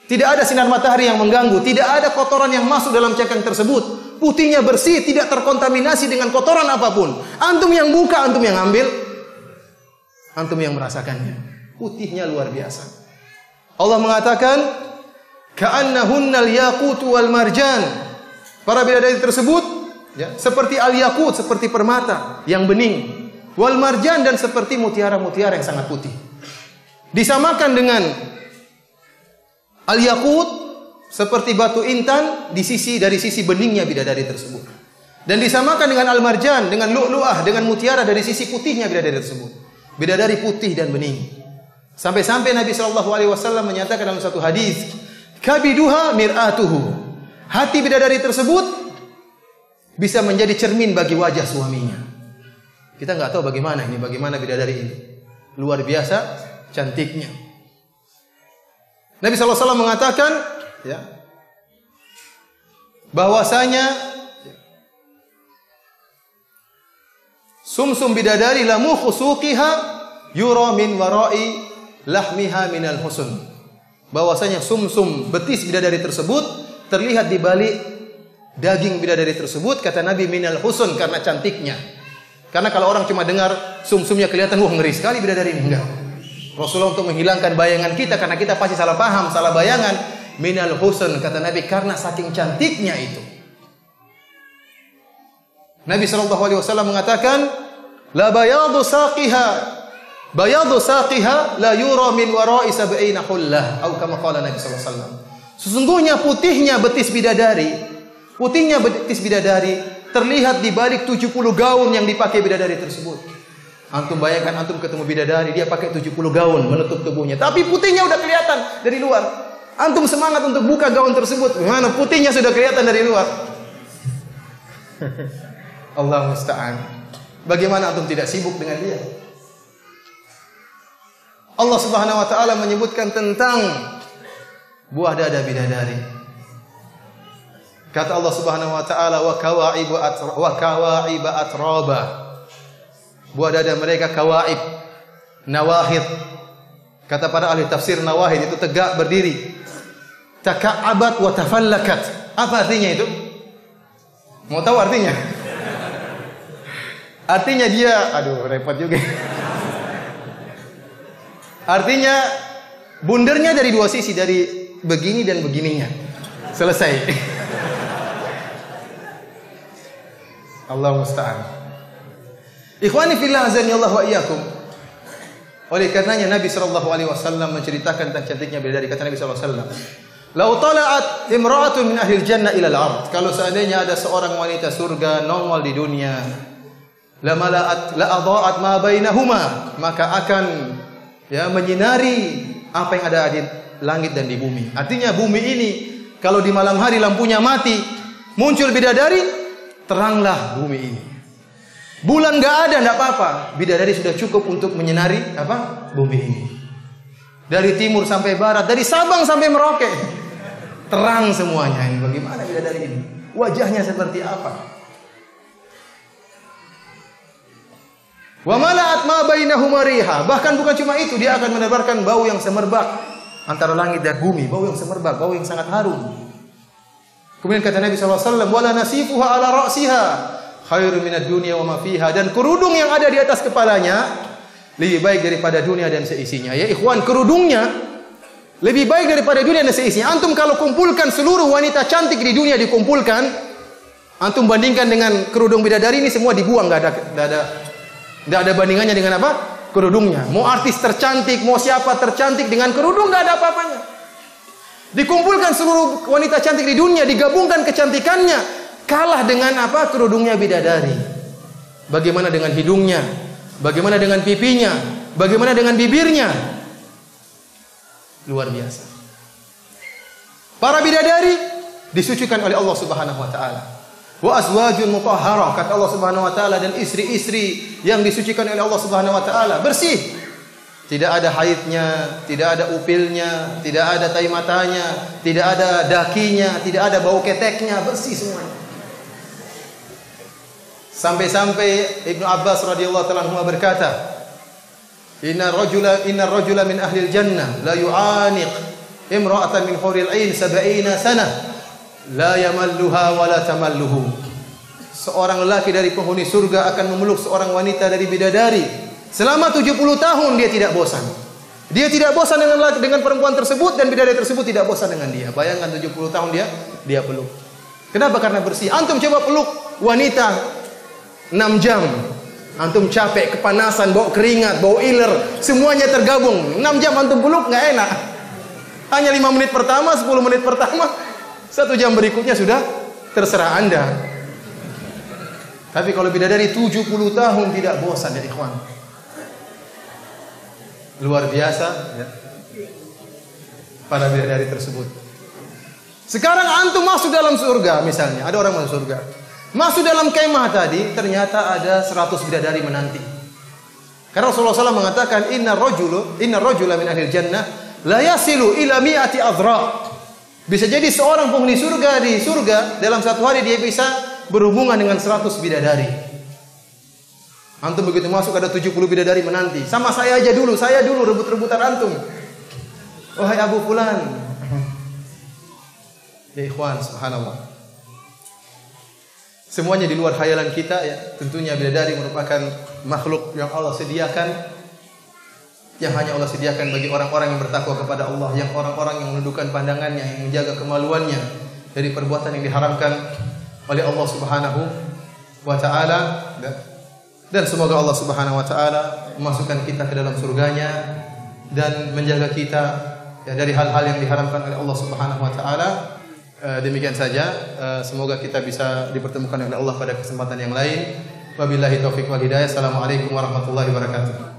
Tidak ada sinar matahari yang mengganggu, tidak ada kotoran yang masuk dalam cangkang tersebut. Putihnya bersih, tidak terkontaminasi dengan kotoran apapun. Antum yang buka, antum yang ambil, antum yang merasakannya. Putihnya luar biasa. Allah mengatakan, ka'annahunnal yaqut wal marjan. Para bidadari tersebut, ya, seperti al-yaqut, seperti permata yang bening. Wal marjan, dan seperti mutiara-mutiara yang sangat putih. Disamakan dengan al-yaqut seperti batu intan dari sisi beningnya bidadari tersebut. Dan disamakan dengan al-marjan, dengan lu'lu'ah, dengan mutiara dari sisi putihnya bidadari tersebut. Bidadari putih dan bening. Sampai-sampai Nabi SAW menyatakan dalam satu hadis, kabiduha mir'atuhu. Hati bidadari tersebut bisa menjadi cermin bagi wajah suaminya. Kita nggak tahu bagaimana bidadari ini. Luar biasa cantiknya. Nabi SAW mengatakan, ya, bahwasanya sumsum bidadari lamu khusuqiha yura min wara'i lahmiha minal husn. Bahwasanya sumsum betis bidadari tersebut terlihat di balik daging bidadari tersebut, kata Nabi, minal husn, karena cantiknya. Karena kalau orang cuma dengar sumsumnya kelihatan, wah ngeri sekali bidadari ini, enggak. Rasulullah untuk menghilangkan bayangan kita, karena kita pasti salah paham, salah bayangan. Minal husn, kata Nabi, karena saking cantiknya itu. Nabi SAW mengatakan, la bayadu saqiha la yura min wara'i sab'ina hullah, atau kama qala Nabi SAW. Sesungguhnya putihnya betis bidadari terlihat di balik 70 gaun yang dipakai bidadari tersebut. Antum bayangkan, antum ketemu bidadari, dia pakai 70 gaun menutup tubuhnya, tapi putihnya udah kelihatan dari luar. Antum semangat untuk buka gaun tersebut, gimana putihnya sudah kelihatan dari luar. Allah musta'an. Bagaimana antum tidak sibuk dengan dia? Allah Subhanahu wa taala menyebutkan tentang buah dada bidadari. Kata Allah Subhanahu wa taala, wa kawa'iba atraba. Buah dada mereka kawaib, nawahid. Kata para ahli tafsir, nawahid itu tegak berdiri. Taka'abat wa tafallakat. Apa artinya itu? Mau tahu artinya? Artinya dia, aduh repot juga. Artinya bundernya dari dua sisi, dari begini dan begininya. Selesai. Allah musta'an. Ikhwani fillah azanillah wa iyyakum. Oleh karenanya Nabi SAW menceritakan tentang cantiknya bidadari. Kata Nabi SAW, "Lau tala'at imra'atun min ahli jannah ila al-ard." Kalau seandainya ada seorang wanita surga nongol di dunia, la adha'at ma bainahuma, maka akan menyinari apa yang ada di langit dan di bumi. Artinya bumi ini kalau di malam hari lampunya mati, muncul bidadari, teranglah bumi ini. Bulan enggak ada, enggak apa-apa. Bidadari sudah cukup untuk menyinari bumi ini. Dari timur sampai barat, dari Sabang sampai Merauke, terang semuanya. Ini bagaimana bidadari ini? Wajahnya seperti apa? Wa mala'at ma bainahuma riha. Bahkan bukan cuma itu, dia akan menebarkan bau yang semerbak antara langit dan bumi, bau yang semerbak, bau yang sangat harum. Kemudian kata Nabi SAW, wala nasifuha ala ra'siha khairu minad dunya wa ma fiha. Dan kerudung yang ada di atas kepalanya lebih baik daripada dunia dan seisinya. Ya ikhwan, kerudungnya lebih baik daripada dunia dan seisinya. Antum kalau kumpulkan seluruh wanita cantik di dunia, dikumpulkan, antum bandingkan dengan kerudung bidadari ini, semua dibuang, enggak ada bandingannya dengan apa? Kerudungnya. Mau artis tercantik, mau siapa tercantik, dengan kerudung enggak ada apa-apanya. Dikumpulkan seluruh wanita cantik di dunia, digabungkan kecantikannya, kalah dengan apa? Kerudungnya bidadari. Bagaimana dengan hidungnya? Bagaimana dengan pipinya? Bagaimana dengan bibirnya? Luar biasa. Para bidadari disucikan oleh Allah Subhanahu wa taala. Wa azwajun mutahharah, kata Allah Subhanahu wa taala, dan istri-istri yang disucikan oleh Allah Subhanahu wa taala, bersih. Tidak ada haidnya, tidak ada upilnya, tidak ada tai matanya, tidak ada dakinya, tidak ada bau keteknya, bersih semuanya. Sampai-sampai Ibnu Abbas radhiyallahu ta'ala anhu berkata, Inna rajula min ahli jannah la yu'aniq imra'atan min huril 'ain 70 sanah la yamalluha wa la tamalluhu. Seorang lelaki dari penghuni surga akan memeluk seorang wanita dari bidadari selama 70 tahun, dia tidak bosan. Dia tidak bosan dengan perempuan tersebut, dan bidadari tersebut tidak bosan dengan dia. Bayangkan 70 tahun dia peluk. Kenapa? Karena bersih. Antum coba peluk wanita 6 jam. Antum capek, kepanasan, bau keringat, bau iler, semuanya tergabung. 6 jam antum peluk nggak enak. Hanya 5 menit pertama, 10 menit pertama, 1 jam berikutnya sudah terserah Anda. Tapi kalau bidadari 70 tahun tidak bosan, ya ikhwan. Luar biasa ya, para bidadari tersebut. Sekarang antum masuk dalam surga, misalnya ada orang masuk surga, masuk dalam kemah tadi, ternyata ada 100 bidadari menanti. Karena Rasulullah SAW mengatakan, Inna rajula min ahli jannah la yasilu ila mi'ati adra. Bisa jadi seorang penghuni surga di surga dalam satu hari dia bisa berhubungan dengan 100 bidadari. Antum begitu masuk ada 70 bidadari menanti. Sama saya aja dulu, rebut-rebutan antum. Wahai Abu Fulan. Ya ikhwan, subhanallah. Semuanya di luar khayalan kita ya. Tentunya bidadari merupakan makhluk yang Allah sediakan, yang hanya Allah sediakan bagi orang-orang yang bertakwa kepada Allah, yang orang-orang yang menundukkan pandangannya, yang menjaga kemaluannya dari perbuatan yang diharamkan oleh Allah Subhanahu wa taala. Dan semoga Allah Subhanahu wa taala memasukkan kita ke dalam surganya dan menjaga kita ya dari hal-hal yang diharamkan oleh Allah Subhanahu wa taala. Demikian saja, semoga kita bisa dipertemukan oleh Allah pada kesempatan yang lain. Wabillahi taufiq wal hidayah. Assalamualaikum warahmatullahi wabarakatuh.